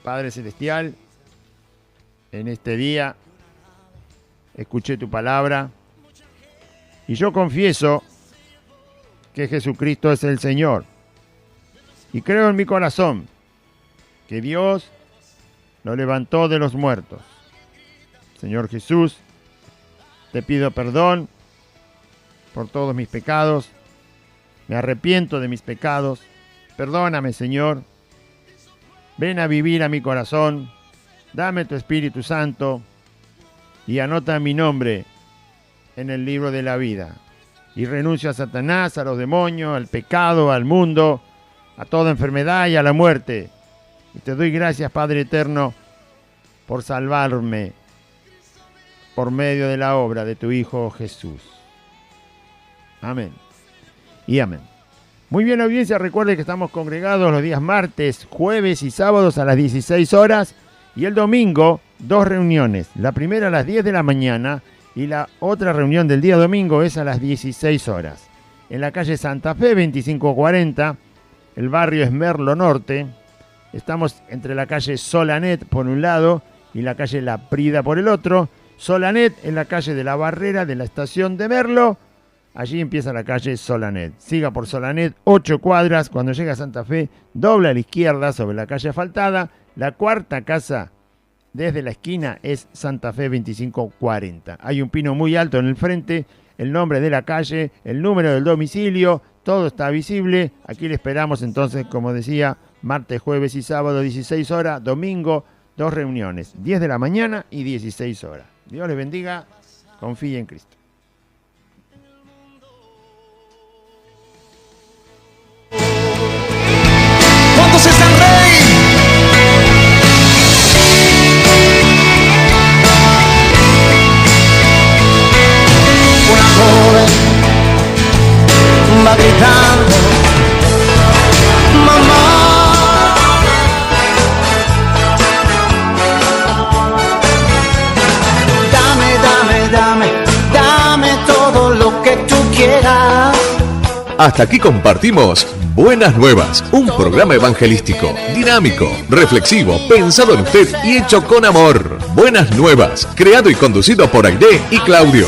Padre Celestial, en este día escuché tu palabra y yo confieso que Jesucristo es el Señor. Y creo en mi corazón que Dios lo levantó de los muertos. Señor Jesús, te pido perdón por todos mis pecados. Me arrepiento de mis pecados. Perdóname, Señor. Ven a vivir a mi corazón. Dame tu Espíritu Santo y anota mi nombre en el libro de la vida. Y renuncio a Satanás, a los demonios, al pecado, al mundo, a toda enfermedad y a la muerte. Y te doy gracias, Padre eterno, por salvarme por medio de la obra de tu Hijo Jesús. Amén y amén. Muy bien, audiencia, recuerde que estamos congregados los días martes, jueves y sábados a las 16 horas y el domingo 2 reuniones. La primera a las 10 de la mañana y la otra reunión del día domingo es a las 16 horas. En la calle Santa Fe 2540, el barrio es Merlo Norte. Estamos entre la calle Solanet por un lado y la calle La Prida por el otro. Solanet en la calle de la Barrera de la estación de Merlo. Allí empieza la calle Solanet. Siga por Solanet 8 cuadras. Cuando llega a Santa Fe, dobla a la izquierda sobre la calle asfaltada. La cuarta casa desde la esquina es Santa Fe 2540. Hay un pino muy alto en el frente, el nombre de la calle, el número del domicilio, todo está visible. Aquí le esperamos entonces, como decía, martes, jueves y sábado 16 horas, domingo 2 reuniones, 10 de la mañana y 16 horas. Dios les bendiga, confíe en Cristo. ¿Cuántos están rey? Una joven va gritando: mamá. Dame todo lo que tú quieras. Hasta aquí compartimos Buenas Nuevas, un programa evangelístico, dinámico, reflexivo, pensado en usted y hecho con amor. Buenas Nuevas, creado y conducido por Aide y Claudio.